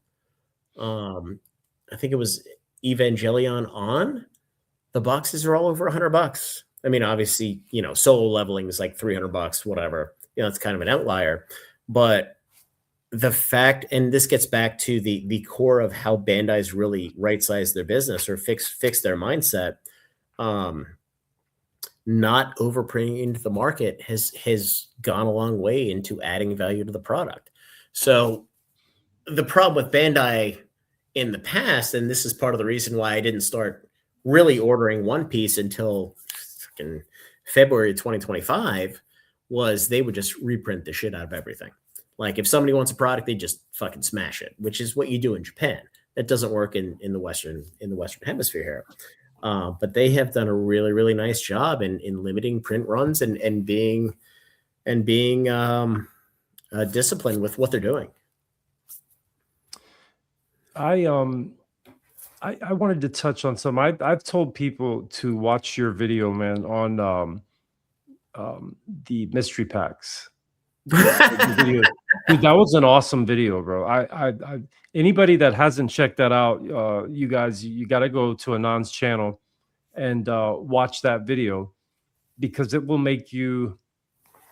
I think it was Evangelion on, the boxes are all over $100. I mean, obviously, solo leveling is like $300, whatever. It's kind of an outlier, but the fact, and this gets back to the core of how Bandai's really right-sized their business or fix their mindset. Not overprinting into the market has gone a long way into adding value to the product. So the problem with Bandai in the past, and this is part of the reason why I didn't start really ordering One Piece until February 2025, was they would just reprint the shit out of everything. Like if somebody wants a product, they just fucking smash it, which is what you do in Japan. That doesn't work in the Western hemisphere here. But they have done a really, really nice job in limiting print runs and being disciplined with what they're doing. I wanted to touch on some. I've told people to watch your video, man, on the mystery packs. Dude, that was an awesome video, bro. I anybody that hasn't checked that out, you guys, you got to go to Anon's channel and watch that video, because it'll make you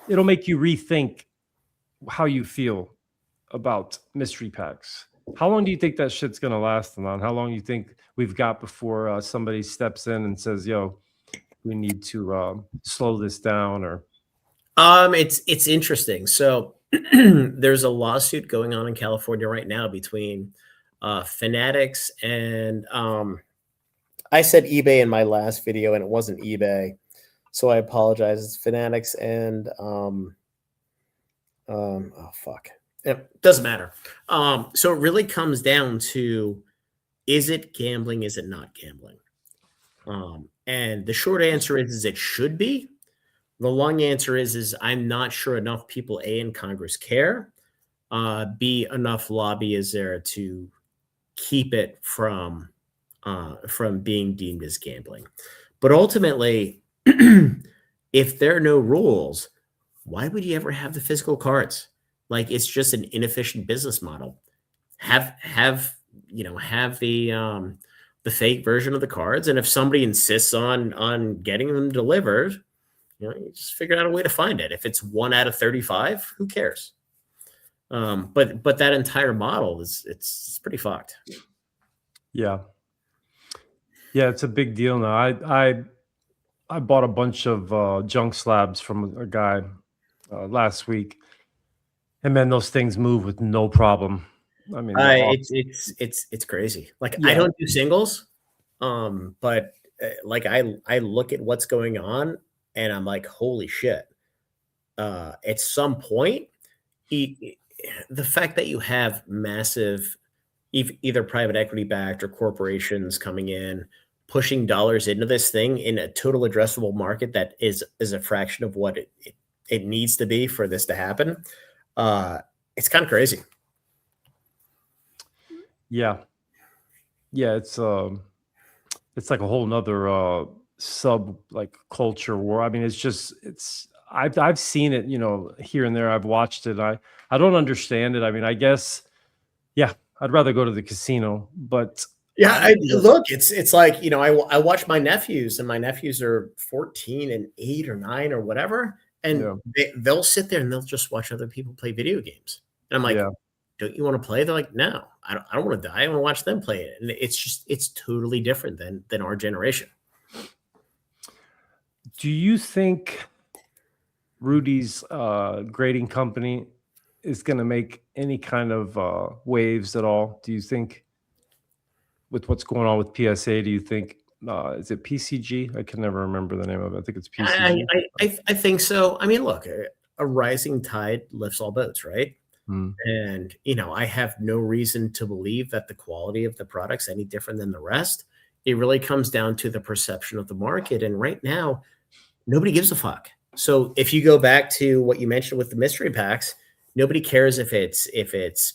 rethink how you feel about mystery packs. How long do you think that shit's gonna last, Anon? How long do you think we've got before somebody steps in and says, "Yo, we need to slow this down"? Or it's interesting. So there's a lawsuit going on in California right now between Fanatics and I said eBay in my last video, and it wasn't eBay, so I apologize. It's Fanatics and oh fuck, it doesn't matter. So it really comes down to, is it gambling? Is it not gambling? And the short answer is it should be. The long answer is I'm not sure enough people, A, in Congress care, B, enough lobby is there to keep it from being deemed as gambling. But ultimately, if there are no rules, why would you ever have the physical cards? Like, it's just an inefficient business model. Have the fake version of the cards, and if somebody insists on getting them delivered, you just figure out a way to find it. If it's 1 out of 35, who cares? But that entire model it's pretty fucked. yeah, it's a big deal now. I bought a bunch of junk slabs from a guy last week, and man, those things move with no problem. I mean, it's crazy. Like, yeah. I don't do singles, but like I look at what's going on, and I'm like, holy shit. At some point, the fact that you have massive, either private equity backed or corporations coming in, pushing dollars into this thing in a total addressable market that is a fraction of what it needs to be for this to happen. It's kind of crazy. Yeah. It's like a whole nother sub like culture war. I mean, I've seen it, here and there. I've watched it. I don't understand it. I mean, I guess, yeah, I'd rather go to the casino, but Yeah, look, it's like, I watch my nephews, and my nephews are 14 and 8 or 9 or whatever, and Yeah. they'll sit there and they'll just watch other people play video games. And I'm like, Yeah. don't you want to play? They're like, no, I don't want to die. I want to watch them play it. And it's totally different than our generation. Do you think Rudy's grading company is going to make any kind of waves at all? Do you think, with what's going on with PSA, do you think, is it PCG? I can never remember the name of it. I think it's PCG. I think so. I mean, look, a rising tide lifts all boats, right? Mm. And, I have no reason to believe that the quality of the product's any different than the rest. It really comes down to the perception of the market. And right now, nobody gives a fuck. So if you go back to what you mentioned with the mystery packs, nobody cares if it's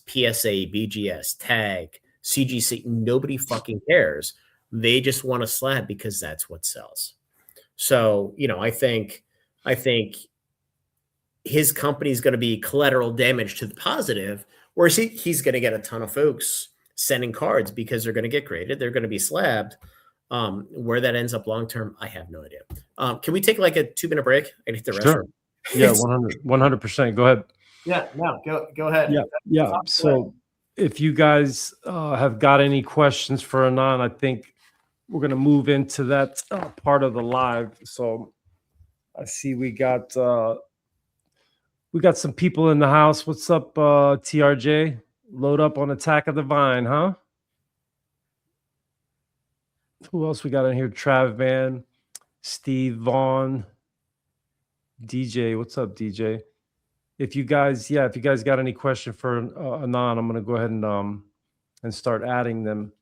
PSA, BGS, tag, CGC. Nobody fucking cares. They just want a slab because that's what sells. So, I think his company is going to be collateral damage to the positive, whereas he's going to get a ton of folks sending cards because they're going to get graded. They're going to be slabbed. Where that ends up long term, I have no idea. Can we take like a 2-minute break? I need the restroom. Yeah, 100%. Go ahead. Yeah, no, go ahead. Yeah. So if you guys have got any questions for Anon, I think we're going to move into that part of the live. So I see we got some people in the house. What's up, TRJ? Load up on Attack of the Vine, huh? Who else we got in here? Trav Man, Steve Vaughn, DJ. What's up, DJ? If you guys got any question for Anon, I'm gonna go ahead and start adding them.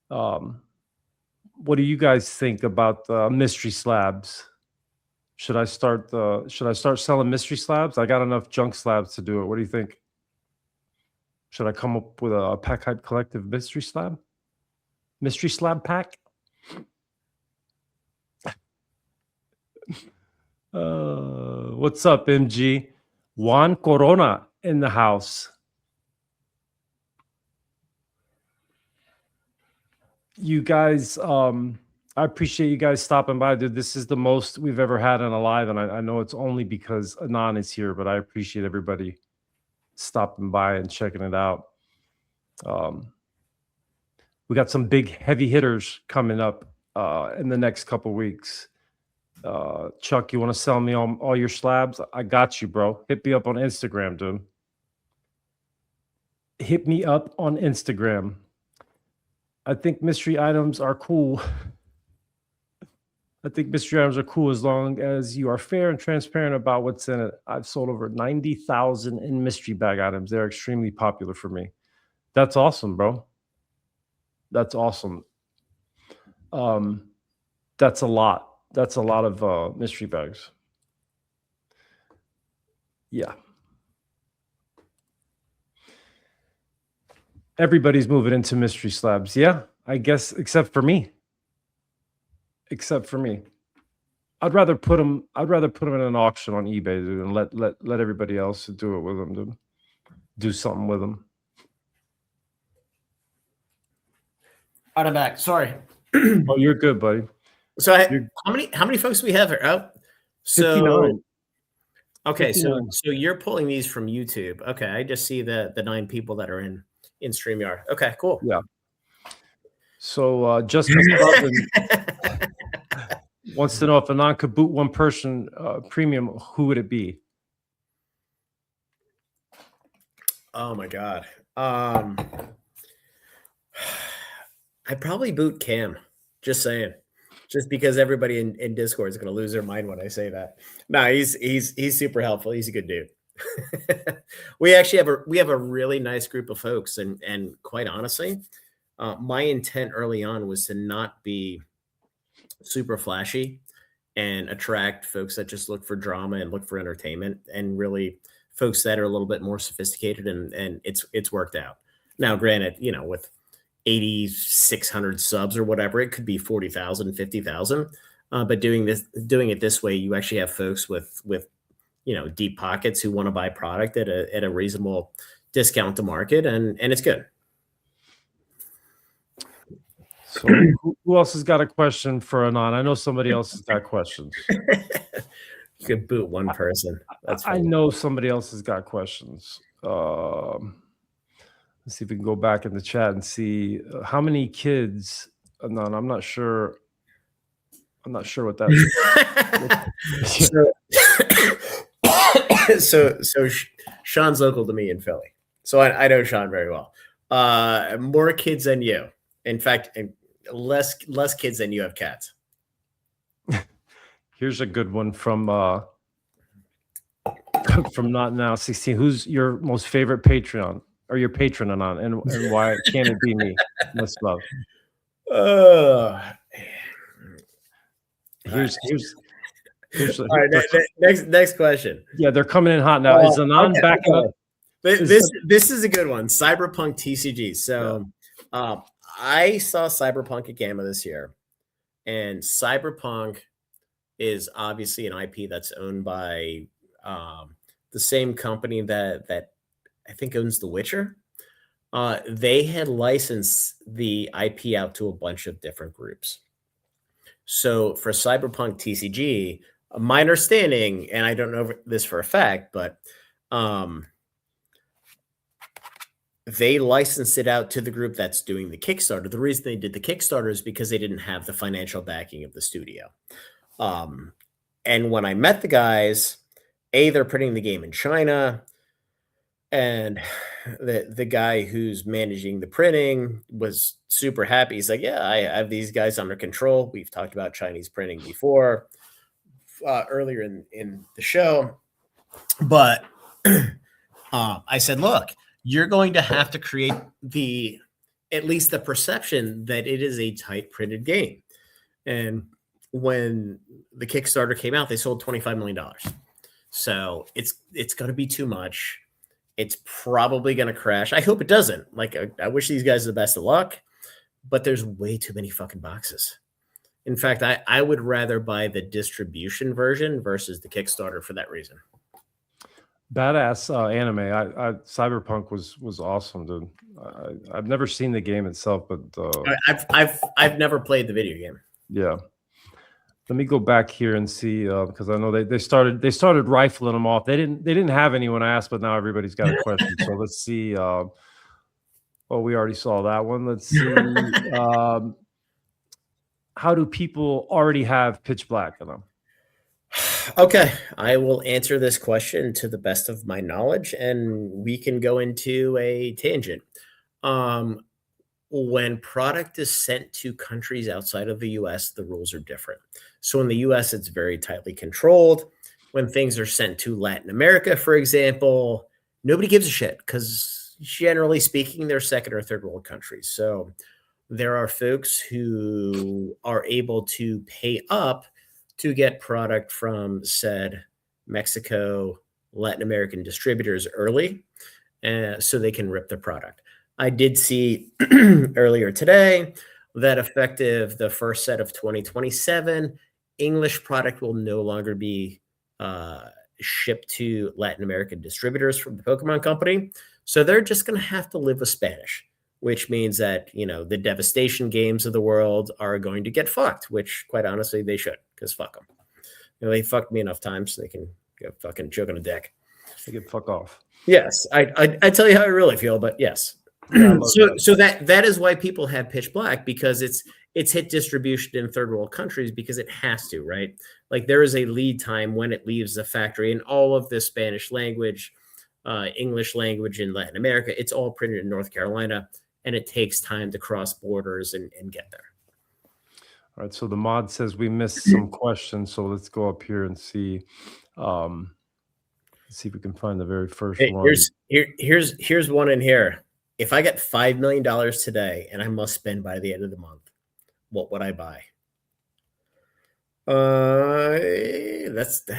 What do you guys think about mystery slabs? Should I start selling mystery slabs? I got enough junk slabs to do it. What do you think? Should I come up with a Pack Hype Collective mystery slab? Mystery slab pack? What's up, MG? Juan Corona in the house. You guys, I appreciate you guys stopping by, dude. This is the most we've ever had on a live, and I know it's only because Anon is here, but I appreciate everybody stopping by and checking it out. We got some big heavy hitters coming up in the next couple weeks. Chuck, you want to sell me all your slabs? I got you, bro. Hit me up on Instagram, dude. Hit me up on Instagram. I think mystery items are cool. I think mystery items are cool as long as you are fair and transparent about what's in it. I've sold over 90,000 in mystery bag items. They're extremely popular for me. That's awesome, bro. That's awesome. That's a lot. That's a lot of mystery bags. Yeah. Everybody's moving into mystery slabs. Yeah, I guess, except for me. I'd rather put them in an auction on eBay, dude, and let everybody else do it with them, dude. Do something with them. All right, I'm back. Sorry. Oh, you're good, buddy. So how many folks do we have here? Oh, so 59. Okay, 59. so you're pulling these from YouTube. Okay, I just see the 9 people that are in StreamYard. Okay, cool. Yeah. So Justice wants to know if Anon could boot one person premium, who would it be? Oh my god. I'd probably boot Cam. Just saying. Just because everybody in Discord is going to lose their mind when I say that. No, he's super helpful. He's a good dude. We actually have a really nice group of folks, and quite honestly, my intent early on was to not be super flashy and attract folks that just look for drama and look for entertainment, and really folks that are a little bit more sophisticated, and it's worked out. Now, granted, with 8,600 subs or whatever, it could be 40,000, 50,000. But doing it this way, you actually have folks with deep pockets who want to buy product at a reasonable discount to market, and it's good. So who else has got a question for Anon? I know somebody else has got questions. You could boot one person. That's I funny. know somebody else has got questions. Let's see if we can go back in the chat and see how many kids. Anon, I'm not sure. I'm not sure what that is. So Sean's local to me in Philly. So I know Sean very well. More kids than you. In fact, less kids than you have cats. Here's a good one from Not Now 16. Who's your most favorite Patreon or your patron Anon, and why can't it be me? Much love. Here's all right, next question. Yeah, they're coming in hot now. Is Anon backing up? This is a good one. Cyberpunk TCG. So I saw Cyberpunk at Gamma this year, and Cyberpunk is obviously an IP that's owned by the same company that I think owns The Witcher. They had licensed the IP out to a bunch of different groups. So for Cyberpunk TCG, my understanding, and I don't know this for a fact, but they licensed it out to the group that's doing the Kickstarter. The reason they did the Kickstarter is because they didn't have the financial backing of the studio. And when I met the guys, they're printing the game in China, and the guy who's managing the printing was super happy. He's like, yeah, I have these guys under control. We've talked about Chinese printing before, earlier in the show. But I said, look, you're going to have to create at least the perception that it is a tight printed game. And when the Kickstarter came out, they sold $25 million. So it's going to be too much. It's probably going to crash. I hope it doesn't. Like, I wish these guys the best of luck, but there's way too many fucking boxes. In fact, I would rather buy the distribution version versus the Kickstarter for that reason. Badass anime. Cyberpunk was awesome, dude. I've never seen the game itself, but I've never played the video game. Yeah. Let me go back here and see, because I know they started rifling them off. They didn't have anyone ask, but now everybody's got a question. So let's see. Oh, we already saw that one. Let's see. How do people already have pitch black in them? Okay, I will answer this question to the best of my knowledge, and we can go into a tangent. When product is sent to countries outside of the US, the rules are different. So in the US, it's very tightly controlled. When things are sent to Latin America, for example, nobody gives a shit because generally speaking, they're second or third world countries. So there are folks who are able to pay up to get product from said Mexico, Latin American distributors early, so they can rip the product. I did see earlier today that effective the first set of 2027, English product will no longer be shipped to Latin American distributors from the Pokemon Company. So they're just going to have to live with Spanish, which means that, the Devastation games of the world are going to get fucked, which quite honestly, they should, because fuck them. They fucked me enough times, so they can go fucking choke on a dick. They can fuck off. Yes, I tell you how I really feel, but yes. So that is why people have pitch black, because it's hit distribution in third world countries because it has to, right? Like there is a lead time when it leaves the factory, and all of the Spanish language, English language in Latin America, it's all printed in North Carolina, and it takes time to cross borders and get there. All right, so the mod says we missed some questions, so let's go up here and see. Let's see if we can find the very first one. Here's one in here. If I get $5 million today and I must spend by the end of the month, what would I buy? That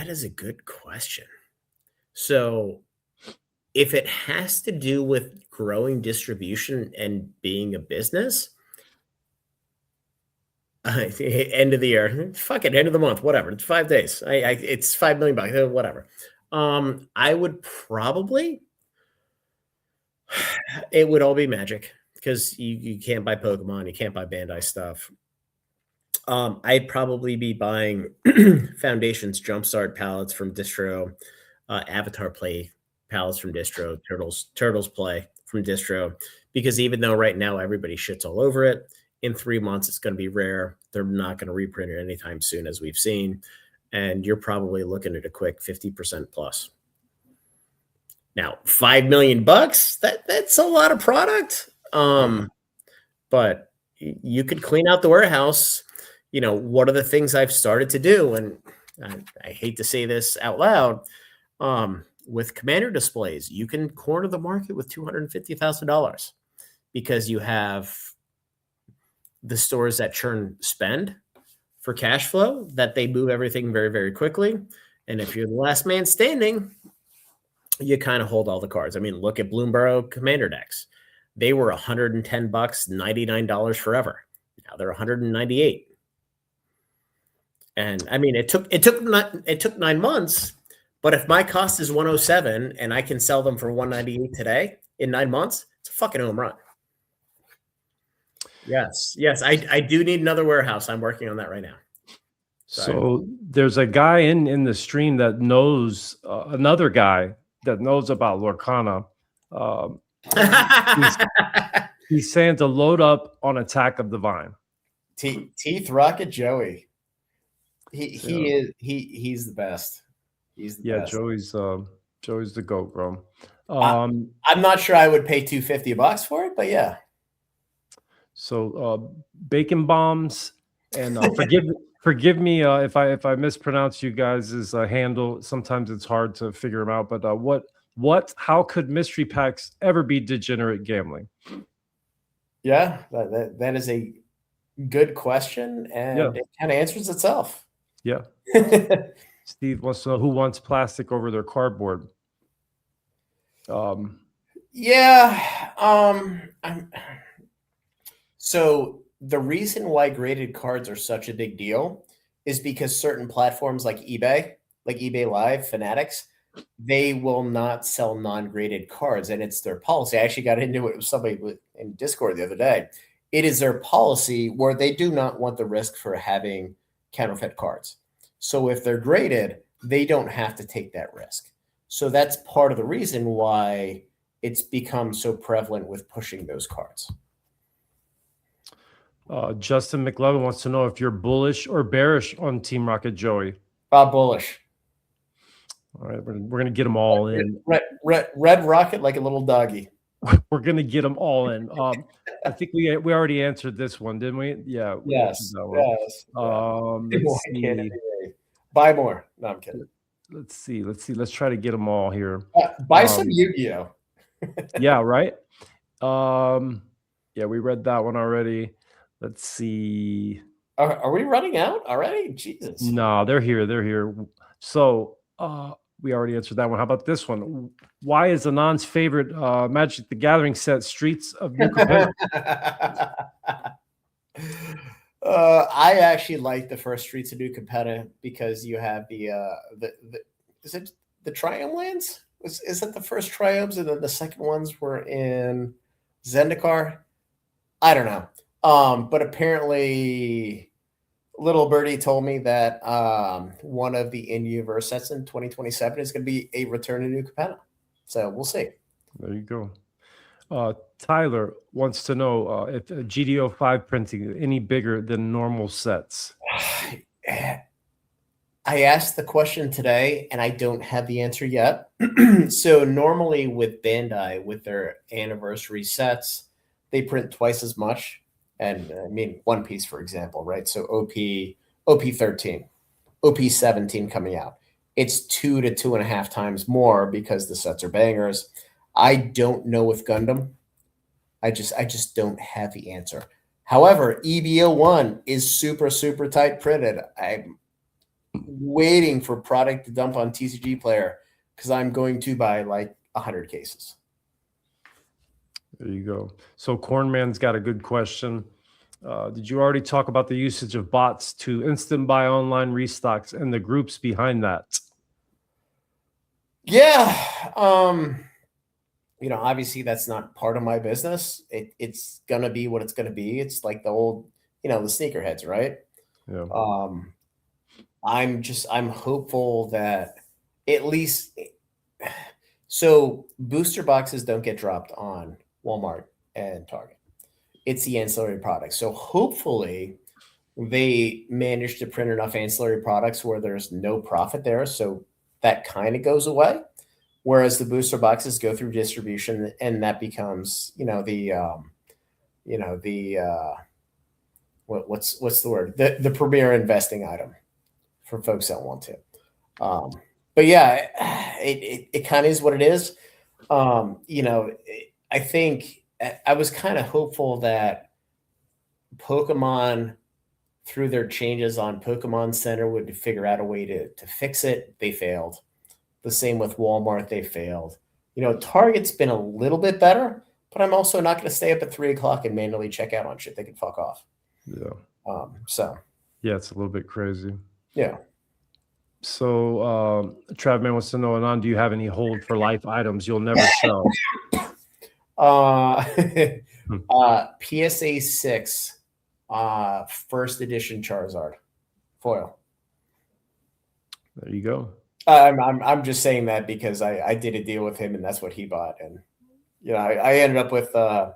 is a good question. So if it has to do with growing distribution and being a business, end of the year, fuck it, end of the month, whatever. It's 5 days. It's $5 million, whatever. I would probably, it would all be Magic because you can't buy Pokemon, you can't buy Bandai stuff. I'd probably be buying Foundation's Jumpstart palettes from Distro, Avatar Play palettes from Distro, Turtles Play from Distro, because even though right now everybody shits all over it, in 3 months it's going to be rare. They're not going to reprint it anytime soon, as we've seen, and you're probably looking at a quick 50% plus. Now, $5 million, that's a lot of product. But you could clean out the warehouse. You know, what are the things I've started to do? And I hate to say this out loud, with Commander displays, you can corner the market with $250,000 because you have the stores that churn spend for cash flow, that they move everything very, very quickly. And if you're the last man standing, you kind of hold all the cards. I mean, look at Bloomborough Commander decks. They were $110, $99 forever. Now they're $198. And I mean, it took 9 months, but if my cost is 107 and I can sell them for 198 today in 9 months, it's a fucking home run. Yes, I do need another warehouse. I'm working on that right now. Sorry. So there's a guy in the stream that knows another guy that knows about Lorcana. He's saying to load up on Attack of the Vine. Teeth Rocket Joey. He's the best. He's the best. Joey's the GOAT, bro. I'm not sure I would pay $250 for it, but yeah. So Bacon Bombs, and forgive me if I mispronounce you guys' handle. Sometimes it's hard to figure them out. But how could mystery packs ever be degenerate gambling? Yeah, that is a good question, and it kind of answers itself. Yeah. Steve wants to know who wants plastic over their cardboard. So the reason why graded cards are such a big deal is because certain platforms like eBay Live, Fanatics, they will not sell non-graded cards, and it's their policy. I actually got into it with somebody in Discord the other day. It is their policy where they do not want the risk for having counterfeit cards. So if they're graded, they don't have to take that risk. So that's part of the reason why it's become so prevalent with pushing those cards. Justin McLevin wants to know if you're bullish or bearish on Team Rocket Joey. Bullish. All right, we're gonna get them all in. Red Rocket like a little doggy. We're gonna get them all in. I think we already answered this one, didn't we? Yeah. Yes. Let's see. Buy more. No, I'm kidding. Let's see. Let's try to get them all here. Buy some Yu-Gi-Oh. Yeah. Right. Yeah, we read that one already. Let's see. Are we running out already? Jesus. No, they're here. So we already answered that one. How about this one? Why is Anon's favorite Magic the Gathering set Streets of New Capenna? I actually like the first Streets of New Capenna because you have the is it the Triumph lands? Is it the first Triumphs and then the second ones were in Zendikar? I don't know. But apparently Little Birdie told me that one of the in-universe sets in 2027 is going to be a Return to New Capenna. So we'll see. There you go. Tyler wants to know if GDO5 printing any bigger than normal sets. I asked the question today, and I don't have the answer yet. So normally with Bandai, with their anniversary sets, they print twice as much. And I mean, One Piece, for example, right? So OP13, OP17 coming out. It's 2 to 2.5 times more because the sets are bangers. I don't know with Gundam. I just don't have the answer. However, EBO1 is super, super tight printed. I'm waiting for product to dump on TCG Player because I'm going to buy like 100 cases. There you go. So Cornman's got a good question. Did you already talk about the usage of bots to instant buy online restocks and the groups behind that? Yeah. obviously that's not part of my business. It's gonna be what it's gonna be. It's like the old, the sneakerheads, right? Yeah. I'm hopeful that at least so booster boxes don't get dropped on Walmart and Target. It's the ancillary products. So hopefully they manage to print enough ancillary products where there's no profit there. So that kind of goes away. Whereas the booster boxes go through distribution and that becomes, what's the word? The premier investing item for folks that want to. But yeah, it kind of is what it is. I think I was kind of hopeful that Pokemon, through their changes on Pokemon Center, would figure out a way to fix it. They failed. The same with Walmart, they failed. Target's been a little bit better, but I'm also not going to stay up at 3 o'clock and manually check out on shit. They can fuck off. Yeah. Yeah, it's a little bit crazy. Yeah. So Travman wants to know, Anon, do you have any hold for life items you'll never sell? PSA 6 first edition Charizard foil. There you go. I'm just saying that because I did a deal with him and that's what he bought, and I ended up with a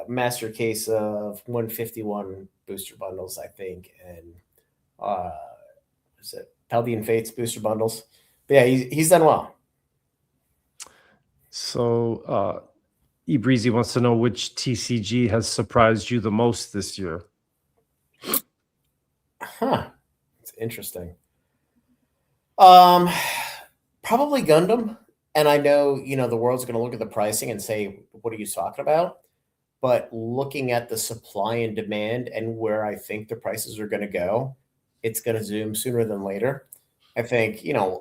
master case of 151 booster bundles, I think, and is it Paldean Fates booster bundles? But yeah, he's done well. So Breezy wants to know which TCG has surprised you the most this year. It's interesting. Probably Gundam. And I know, the world's going to look at the pricing and say, what are you talking about? But looking at the supply and demand and where I think the prices are going to go, it's going to zoom sooner than later. I think,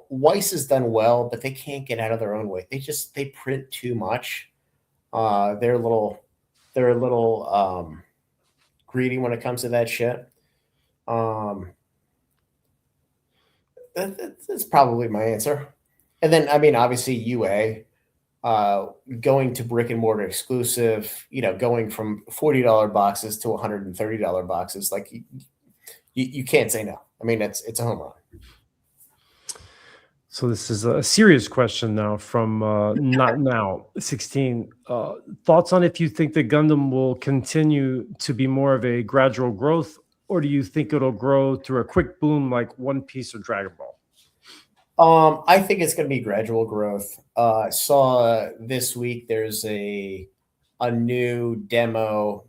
Weiss has done well, but they can't get out of their own way. They print too much. They're a little greedy when it comes to that shit. That's probably my answer. And then, obviously UA, going to brick and mortar exclusive, going from $40 boxes to $130 boxes. Like you can't say no. It's a home run. So this is a serious question now from Not Now 16. Thoughts on if you think the Gundam will continue to be more of a gradual growth, or do you think it'll grow through a quick boom like One Piece or Dragon Ball? I think it's going to be gradual growth. I saw this week there's a new demo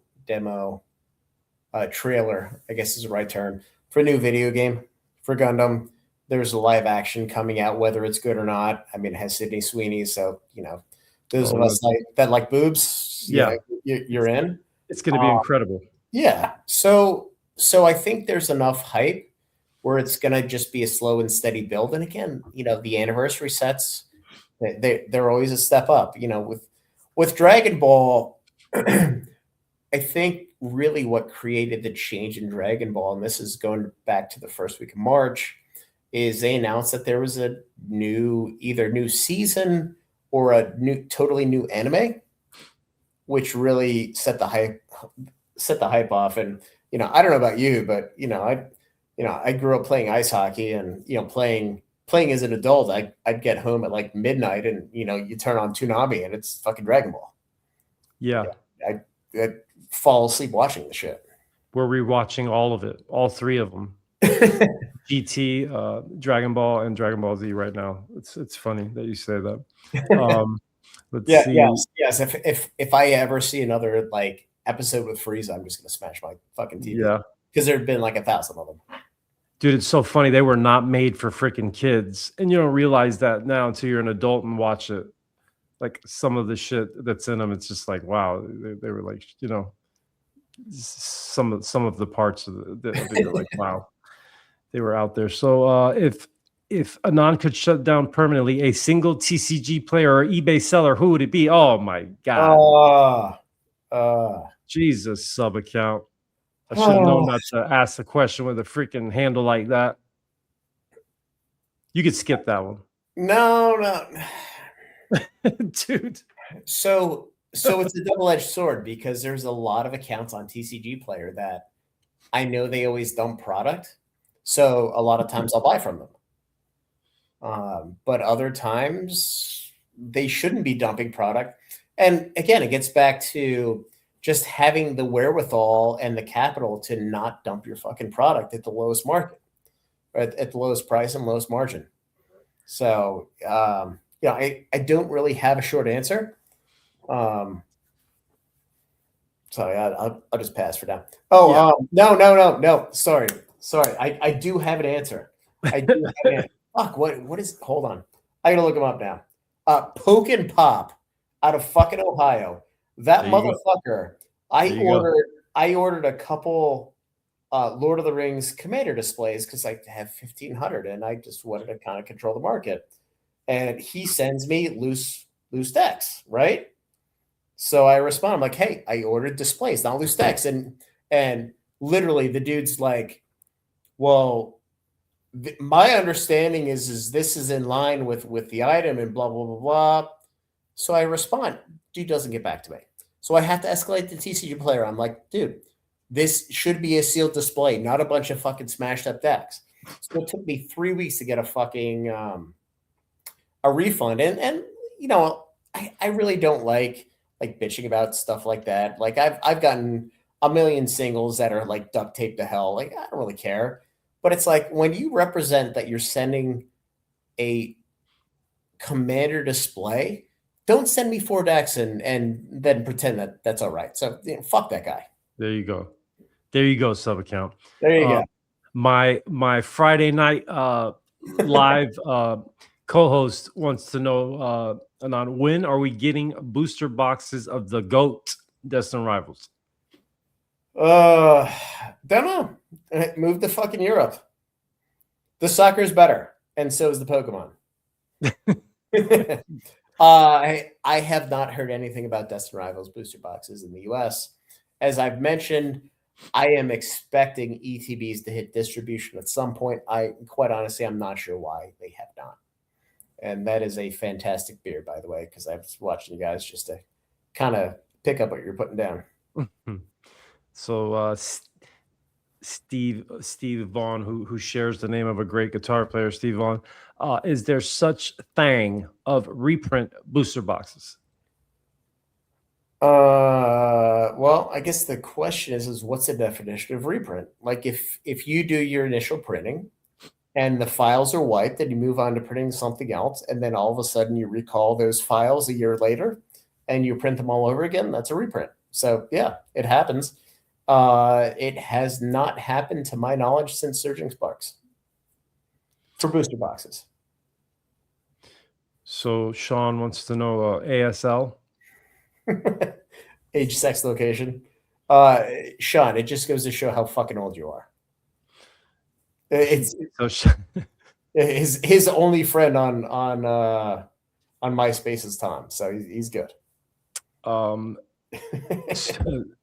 trailer, I guess is the right term, for a new video game for Gundam. There's a live action coming out, whether it's good or not. It has Sydney Sweeney, so those of us that like boobs, you're in. It's going to be incredible. Yeah. So I think there's enough hype where it's going to just be a slow and steady build. And again, the anniversary sets, they're always a step up. With Dragon Ball, I think really what created the change in Dragon Ball, and this is going back to the first week of March, is they announced that there was a either new season or a totally new anime, which really set the hype off. And I don't know about you, but I grew up playing ice hockey, and playing as an adult, I'd get home at like midnight, and you turn on Toonami and it's fucking Dragon Ball. Yeah, I'd fall asleep watching the shit. We're rewatching all of it, all three of them. GT, Dragon Ball, and Dragon Ball Z right now. It's funny that you say that. Let's see. Yes. If I ever see another like episode with Frieza, I'm just gonna smash my fucking TV. Yeah, because there've been like 1,000 of them. Dude, it's so funny. They were not made for freaking kids, and you don't realize that now until you're an adult and watch it. Like some of the shit that's in them, it's just like, wow, they were like, some of the parts of they were like, wow. They were out there. So if Anon could shut down permanently a single TCG player or eBay seller, who would it be? Oh my God. Jesus, sub account. I should have known not to ask the question with a freaking handle like that. You could skip that one. No. Dude. So it's a double-edged sword because there's a lot of accounts on TCG Player that I know they always dump product. So a lot of times I'll buy from them. But other times they shouldn't be dumping product. And again, it gets back to just having the wherewithal and the capital to not dump your fucking product at the lowest market, at the lowest price and lowest margin. So, I don't really have a short answer. Sorry, I'll just pass for now. Oh, yeah. No. Sorry. I do have an answer. I do have an answer. Fuck, what is, hold on. I gotta look him up now. Poke and Pop out of fucking Ohio. That motherfucker. I ordered a couple Lord of the Rings Commander displays because I have 1,500 and I just wanted to kind of control the market. And he sends me loose decks, right? So I respond, I'm like, hey, I ordered displays, not loose decks. And literally the dude's like, well, my understanding is this is in line with the item and blah, blah, blah, blah. So I respond. Dude doesn't get back to me. So I have to escalate the TCG Player. I'm like, dude, this should be a sealed display, not a bunch of fucking smashed up decks. So it took me 3 weeks to get a fucking a refund. And I really don't like bitching about stuff like that. Like I've gotten a million singles that are like duct taped to hell. Like I don't really care. But it's like when you represent that you're sending a Commander display, don't send me 4 decks and then pretend that that's all right. So fuck that guy. There you go, sub account. There you go. My Friday night live co-host wants to know, Anon, when are we getting booster boxes of the GOAT Destined Rivals? Don't know. Move to fucking Europe. The soccer is better, and so is the Pokemon. I have not heard anything about Destined Rivals booster boxes in the US. As I've mentioned, I am expecting ETBs to hit distribution at some point. Quite honestly, I'm not sure why they have not. And that is a fantastic beer, by the way, because I was watching you guys just to kind of pick up what you're putting down. So Steve Vaughn, who shares the name of a great guitar player, Steve Vaughn, is there such thing of reprint booster boxes? Well, I guess the question is what's the definition of reprint? Like if you do your initial printing and the files are wiped and you move on to printing something else, and then all of a sudden you recall those files a year later and you print them all over again, that's a reprint. So yeah, it happens. It has not happened to my knowledge since Surging Sparks for booster boxes. So Sean wants to know ASL. Age, sex, location. Sean, it just goes to show how fucking old you are. It's his only friend on MySpace is Tom, so he's good.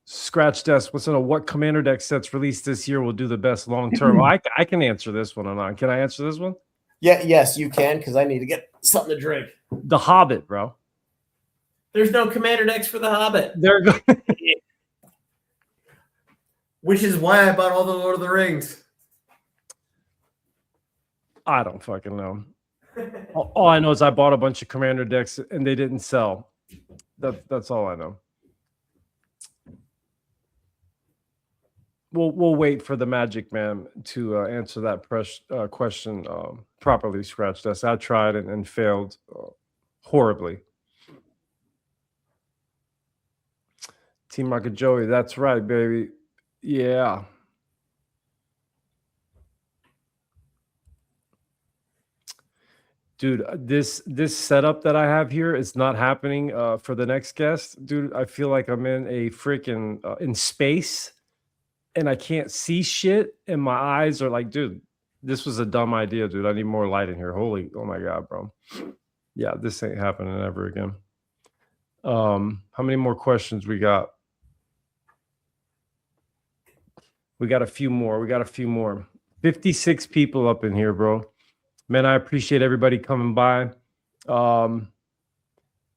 Scratch Desk wants to know what Commander deck sets released this year will do the best long term. I can answer this one, Anon. Can I answer this one? Yeah, yes, you can, because I need to get something to drink. The Hobbit, bro. There's no Commander decks for the Hobbit. There go. Which is why I bought all the Lord of the Rings. I don't fucking know. All I know is I bought a bunch of Commander decks and they didn't sell. That's all I know. We'll wait for the Magic Man to answer that question properly, Scratch Desk. I tried and failed horribly. Team Rocket Joey, that's right, baby. Yeah. Dude, this setup that I have here is not happening for the next guest. Dude, I feel like I'm in a freaking in space and I can't see shit and my eyes are like, dude, this was a dumb idea, dude. I need more light in here. Oh my God, bro. Yeah, this ain't happening ever again. How many more questions we got? We got a few more. 56 people up in here, bro. Man, I appreciate everybody coming by.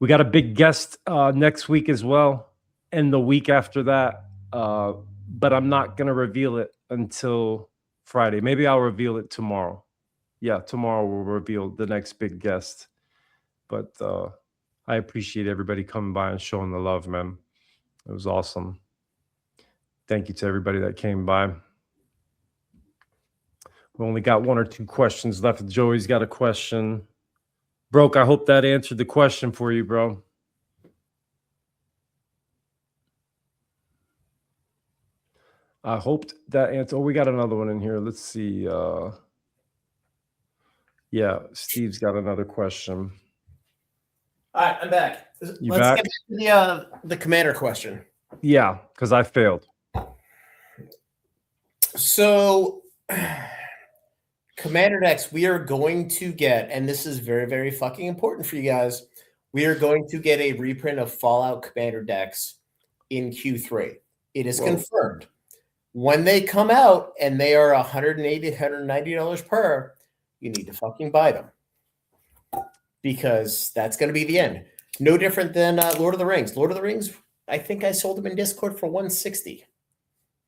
We got a big guest next week as well, and the week after that. But I'm not gonna reveal it until Friday. Maybe I'll reveal it tomorrow. Yeah, tomorrow we'll reveal the next big guest. But I appreciate everybody coming by and showing the love, man. It was awesome. Thank you to everybody that came by. We only got 1 or 2 questions left. Joey's got a question. Broke, I hope that answered the question for you, bro. I hoped that answer. Oh, we got another one in here. Let's see. Yeah, Steve's got another question. All right, I'm back. Let's back? get back to the commander question. Yeah, because I failed. So, commander decks, we are going to get, and this is very, very fucking important for you guys, we are going to get a reprint of Fallout commander decks in Q3. It is confirmed. When they come out and they are $180, $190 per, you need to fucking buy them. Because that's going to be the end. No different than Lord of the Rings. Lord of the Rings, I think I sold them in Discord for $160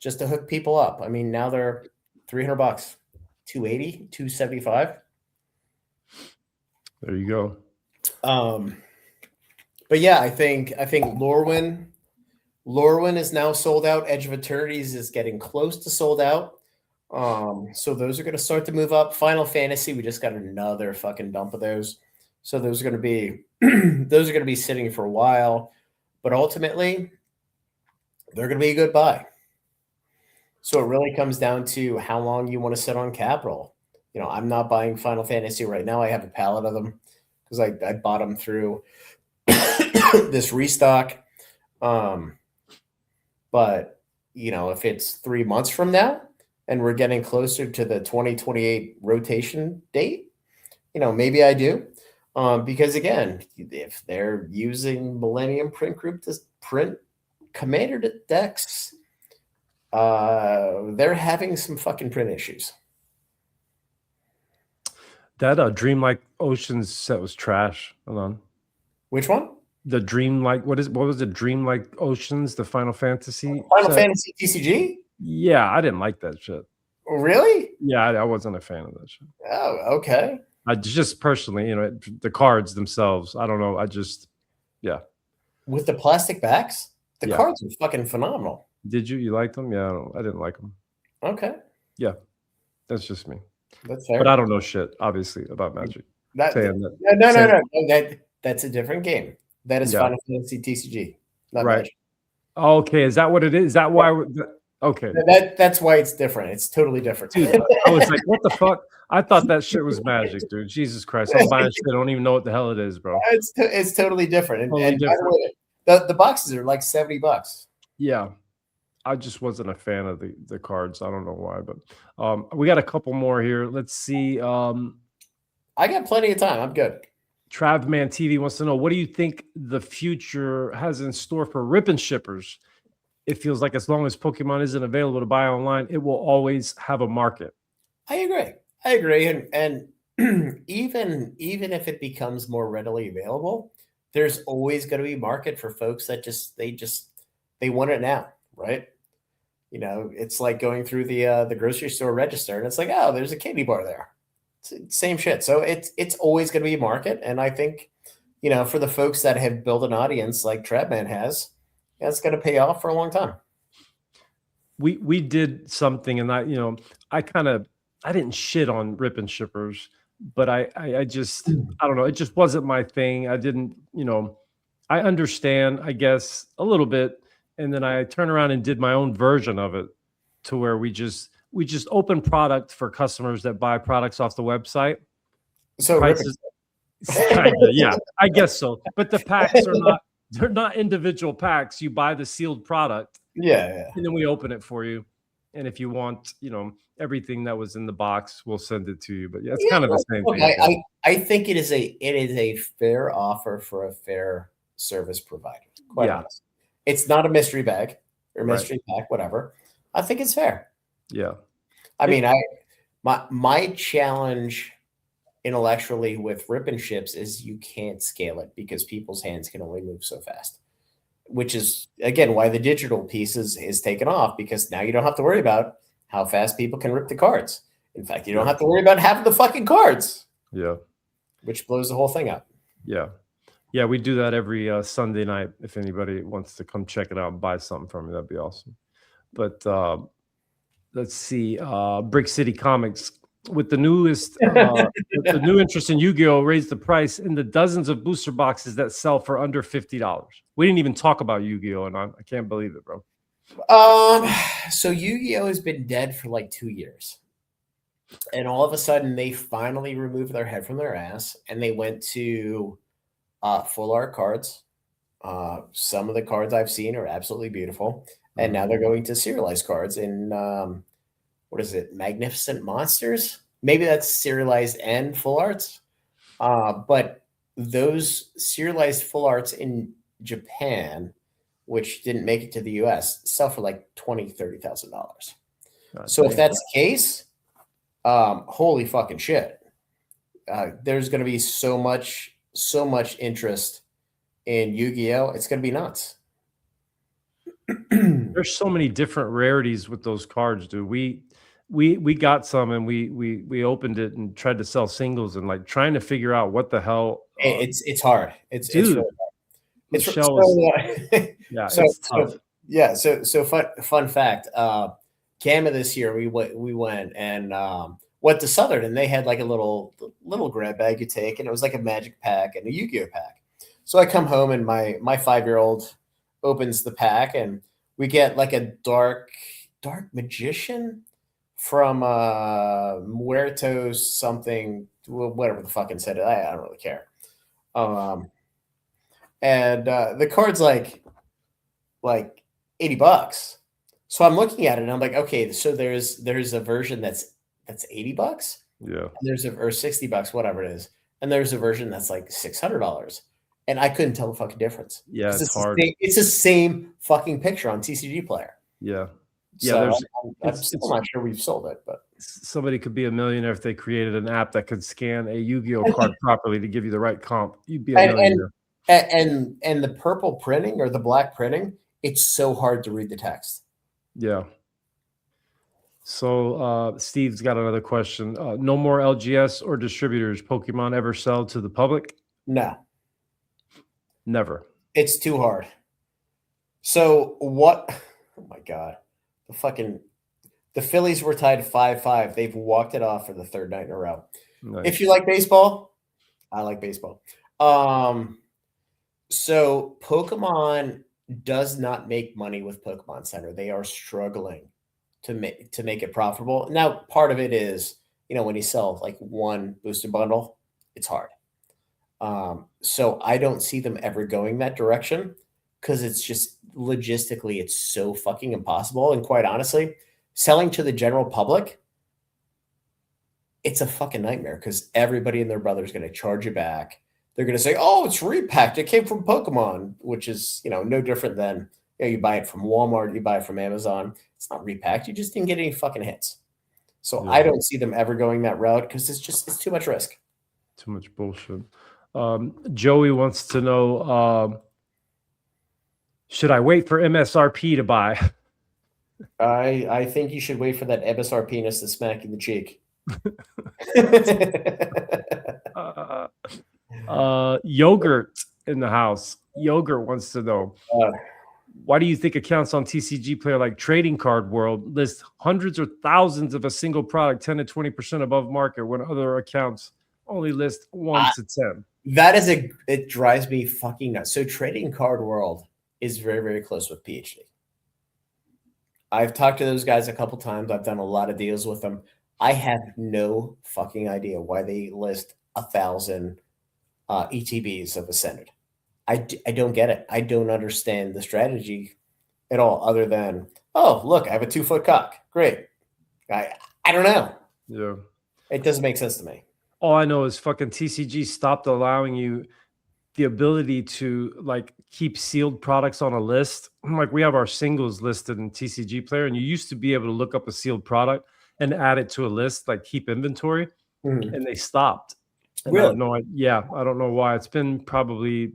just to hook people up. I mean, now they're $300, $280, $275. There you go. But yeah, I think Lorwyn is now sold out. Edge of Eternities is getting close to sold out. So those are going to start to move up. Final Fantasy, we just got another fucking dump of those. So those are going to be sitting for a while, but ultimately they're going to be a good buy. So it really comes down to how long you want to sit on capital. You know, I'm not buying Final Fantasy right now. I have a pallet of them because I bought them through this restock. But you know, if it's 3 months from now and we're getting closer to the 2028 rotation date, you know, maybe I do. Because again, if they're using Millennium Print Group to print commander decks, they're having some fucking print issues. That Dreamlike Oceans set was trash. Hold on. Which one? The Dreamlike, what was it? Dreamlike Oceans, the Final Fantasy. Fantasy TCG? Yeah, I didn't like that shit. Really? Yeah, I wasn't a fan of that shit. Oh, okay. I just personally, you know, the cards themselves, I don't know. Yeah. With the plastic backs, the cards are fucking phenomenal. Did you? You liked them? Yeah, I didn't like them. Okay. Yeah, that's just me. That's fair. But I don't know shit, obviously, about Magic. No. That's a different game. That is Final Fantasy TCG, not right. Magic. Okay, is that what it is? Is that why? Okay. That's why it's different. It's totally different. Dude, I was like, what the fuck? I thought that shit was Magic, dude. Jesus Christ. I'm buying shit. I don't even know what the hell it is, bro. It's totally different. And, totally different. By the way, the boxes are like $70. Yeah. I just wasn't a fan of the cards. I don't know why, but we got a couple more here. Let's see. I got plenty of time. I'm good. Travman TV wants to know, what do you think the future has in store for rip and shippers? It feels like as long as Pokemon isn't available to buy online, it will always have a market. I agree. And even if it becomes more readily available, there's always going to be market for folks that they want it now, right? You know, it's like going through the grocery store register and it's like, oh, there's a candy bar there. It's same shit. So it's always going to be a market. And I think, you know, for the folks that have built an audience like Travman has, that's going to pay off for a long time. We did something, and I didn't shit on rip and shippers, but I just, I don't know. It just wasn't my thing. I didn't, you know, I understand, I guess, a little bit. And then I turned around and did my own version of it to where we just open product for customers that buy products off the website. So prices, yeah, I guess so. But the packs they're not individual packs. You buy the sealed product. Yeah. And then we open it for you. And if you want, you know, everything that was in the box, we'll send it to you. But yeah, it's kind of the same thing. I think it is a fair offer for a fair service provider. Quite honest. It's not a mystery bag or mystery pack, whatever. I think it's fair. Yeah. I mean, my challenge intellectually with ribbon ships is you can't scale it because people's hands can only move so fast, which is again why the digital piece is taken off, because now you don't have to worry about how fast people can rip the cards. In fact, you don't have to worry about having the fucking cards. Yeah. Which blows the whole thing up. Yeah. Yeah, we do that every Sunday night. If anybody wants to come check it out and buy something from me, that'd be awesome. But let's see, Brick City Comics, with the newest, the new interest in Yu-Gi-Oh! Raised the price in the dozens of booster boxes that sell for under $50. We didn't even talk about Yu-Gi-Oh! And I can't believe it, bro. So Yu-Gi-Oh! Has been dead for like 2 years. And all of a sudden, they finally removed their head from their ass, and they went to full art cards. Some of the cards I've seen are absolutely beautiful. And now they're going to serialized cards in, what is it, Magnificent Monsters? Maybe that's serialized and full arts. But those serialized full arts in Japan, which didn't make it to the US, sell for like $20,000, $30,000. So if that's the case, holy fucking shit. There's going to be so much interest in Yu-Gi-Oh! It's going to be nuts. There's so many different rarities with those cards, dude. We got some and we opened it and tried to sell singles and like trying to figure out what the hell. It's hard. It's really hard. It's tough. Yeah. So fun fact. Gamma this year we went and went to Southern, and they had like a little grab bag you take, and it was like a Magic pack and a Yu-Gi-Oh pack. So I come home and my 5-year-old opens the pack, and we get like a dark magician from Muertos something, whatever the fucking said it. I don't really care. And the card's like $80. So I'm looking at it and I'm like, okay, so there's a version that's $80. Yeah. There's or $60, whatever it is. And there's a version that's like $600. And I couldn't tell the fucking difference. Yeah, it's hard. It's the same fucking picture on TCG Player. Yeah. Yeah, so I'm still not sure we've sold it, but somebody could be a millionaire if they created an app that could scan a Yu-Gi-Oh card properly to give you the right comp. You'd be a millionaire. And the purple printing or the black printing, it's so hard to read the text. Yeah. So Steve's got another question. No more LGS or distributors Pokemon ever sell to the public? No. Never. It's too hard. So what? Oh my God. The Phillies were tied 5-5. They've walked it off for the third night in a row. Nice. If you like baseball, I like baseball. So Pokemon does not make money with Pokemon Center. They are struggling to make it profitable. Now, part of it is, when you sell like one booster bundle, it's hard. So I don't see them ever going that direction because it's just logistically, it's so fucking impossible. And quite honestly, selling to the general public, it's a fucking nightmare because everybody and their brother is going to charge you back. They're going to say, oh, it's repacked. It came from Pokemon, which is, no different than, you buy it from Walmart, you buy it from Amazon. It's not repacked. You just didn't get any fucking hits. So yeah. I don't see them ever going that route because it's too much risk. Too much bullshit. Joey wants to know, should I wait for MSRP to buy? I think you should wait for that MSRP-ness to smack you in the cheek. Yogurt in the house. Yogurt wants to know, why do you think accounts on TCG Player like Trading Card World list hundreds or thousands of a single product 10 to 20% above market when other accounts only list 1 to 10? It drives me fucking nuts. So Trading Card World is very, very close with PhD. I've talked to those guys a couple times. I've done a lot of deals with them. I have no fucking idea why they list 1,000 ETBs of Ascended. I don't get it. I don't understand the strategy at all, other than, oh, look, I have a 2-foot cock. Great. I don't know. Yeah. It doesn't make sense to me. All I know is fucking TCG stopped allowing you the ability to like keep sealed products on a list. Like we have our singles listed in TCG Player, and you used to be able to look up a sealed product and add it to a list, like keep inventory, and they stopped. And I have Really? no idea. Yeah, I don't know why. It's been probably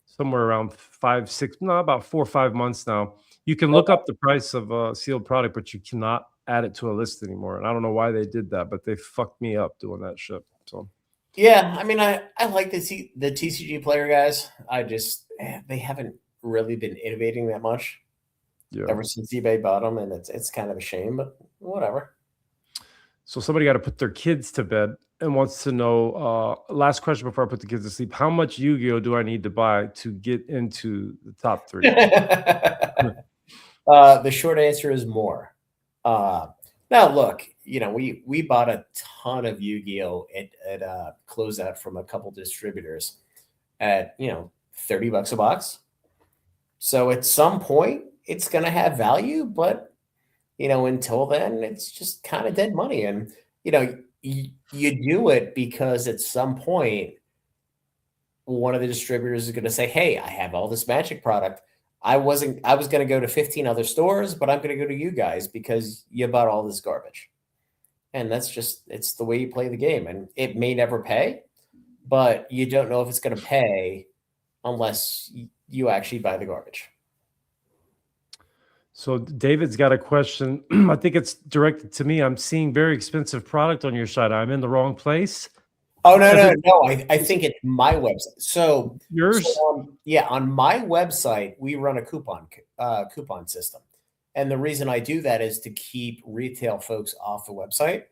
somewhere around 5, 6, no, about 4 or 5 months now. You can look up the price of a sealed product, but you cannot add it to a list anymore. And I don't know why they did that, but they fucked me up doing that shit. So Yeah, I mean, I like the TCG player guys. They haven't really been innovating that much yeah. ever since eBay bought them, and it's kind of a shame, but whatever. So somebody got to put their kids to bed and wants to know. Last question before I put the kids to sleep: how much Yu-Gi-Oh do I need to buy to get into the top 3? The short answer is more. Now, look, we bought a ton of Yu-Gi-Oh at closeout from a couple distributors at $30 a box. So at some point, it's going to have value, but until then, it's just kind of dead money. And you do it because at some point, one of the distributors is going to say, "Hey, I have all this Magic product. I was going to go to 15 other stores, but I'm going to go to you guys because you bought all this garbage." And it's the way you play the game. And it may never pay, but you don't know if it's going to pay unless you actually buy the garbage. So David's got a question. I think it's directed to me. I'm seeing very expensive product on your site. I'm in the wrong place. Oh, no. I think it's my website. So yours? On my website, we run a coupon system. And the reason I do that is to keep retail folks off the website.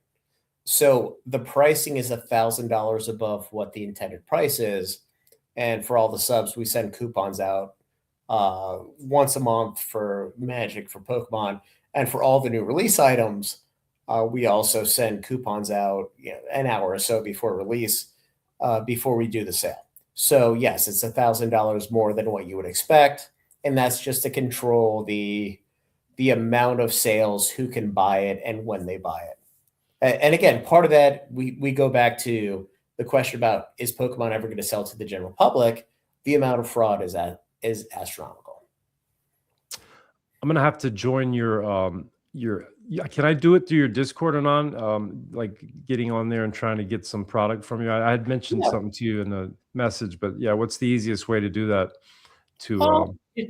So the pricing is $1,000 above what the intended price is. And for all the subs, we send coupons out once a month for Magic, for Pokemon, and for all the new release items. We also send coupons out an hour or so before release, before we do the sale. So yes, it's $1,000 more than what you would expect, and that's just to control the amount of sales, who can buy it, and when they buy it. And again, part of that we go back to the question about, is Pokemon ever going to sell to the general public? The amount of fraud is astronomical. I'm gonna have to join your. Can I do it through your Discord, Anon? Like getting on there and trying to get some product from you. I had mentioned something to you in a message, but yeah, what's the easiest way to do that?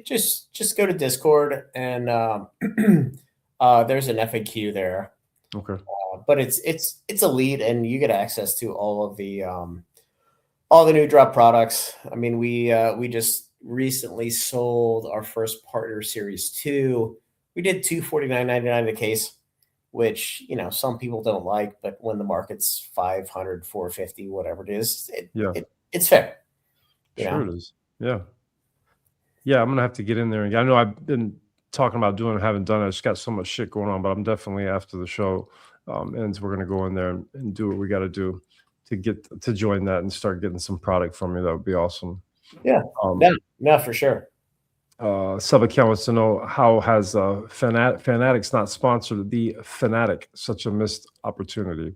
Just go to Discord, and there's an FAQ there. Okay. But it's elite, and you get access to all the new drop products. I mean, we just recently sold our first partner series 2. We did $249.99 a case, which some people don't like, but when the market's 500, 450, whatever it is, it's fair. Sure it is. Yeah. Yeah, I'm gonna have to get in there. I know I've been talking about doing it, haven't done it. I just got so much shit going on, but I'm definitely, after the show ends, we're gonna go in there and do what we got to do to get to join that and start getting some product from you. That would be awesome. Yeah. No, for sure. Sub account wants to know, how has Fanatics not sponsored the Fanatic? Such a missed opportunity.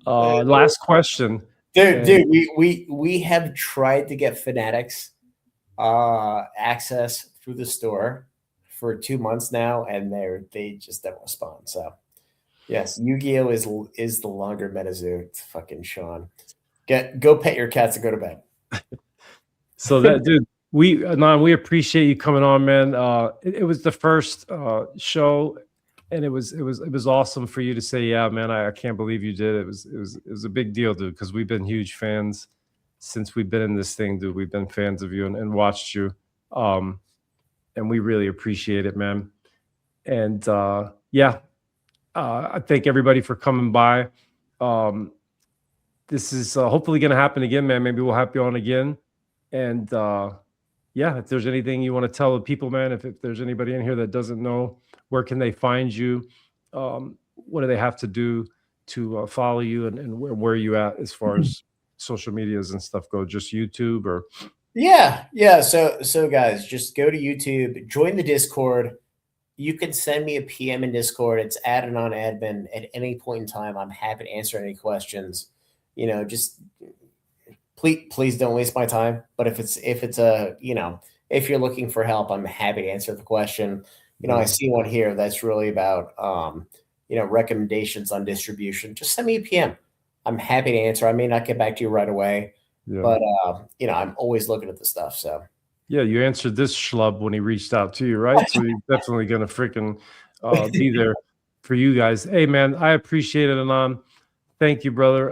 Last question. Dude, we have tried to get Fanatics access through the store for 2 months now, and they just don't respond. So yes, Yu-Gi-Oh is the longer MetaZoo. It's fucking Sean. Go pet your cats and go to bed. So that, dude, we appreciate you coming on, man. It was the first show, and it was awesome for you to say, yeah, man, I can't believe you did. It was a big deal, dude, because we've been huge fans since we've been in this thing, dude. We've been fans of you and watched you, and we really appreciate it, man. And I thank everybody for coming by. This is hopefully going to happen again, man. Maybe we'll have you on again. And if there's anything you want to tell the people, man, if there's anybody in here that doesn't know, where can they find you? What do they have to do to follow you, and where are you at as far as social medias and stuff go? Just YouTube or? Yeah. So guys, just go to YouTube, join the Discord. You can send me a PM in Discord. It's @AnonAdmin at any point in time. I'm happy to answer any questions. Just please don't waste my time. But if you're looking for help, I'm happy to answer the question. I see one here that's really about recommendations on distribution, just send me a PM. I'm happy to answer. I may not get back to you right away, but I'm always looking at the stuff. So yeah, you answered this schlub when he reached out to you, right? So you're definitely gonna freaking be there for you guys. Hey man, I appreciate it, Anon. Thank you, brother.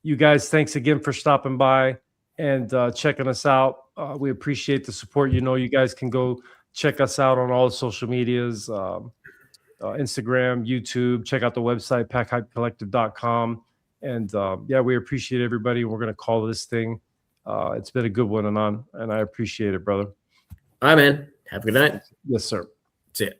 You guys, thanks again for stopping by and checking us out. We appreciate the support. You guys can go check us out on all the social medias, Instagram, YouTube. Check out the website, packhypecollective.com. And we appreciate everybody. We're going to call this thing. It's been a good one, Anon, and I appreciate it, brother. All right, man. Have a good night. Yes, sir. See ya.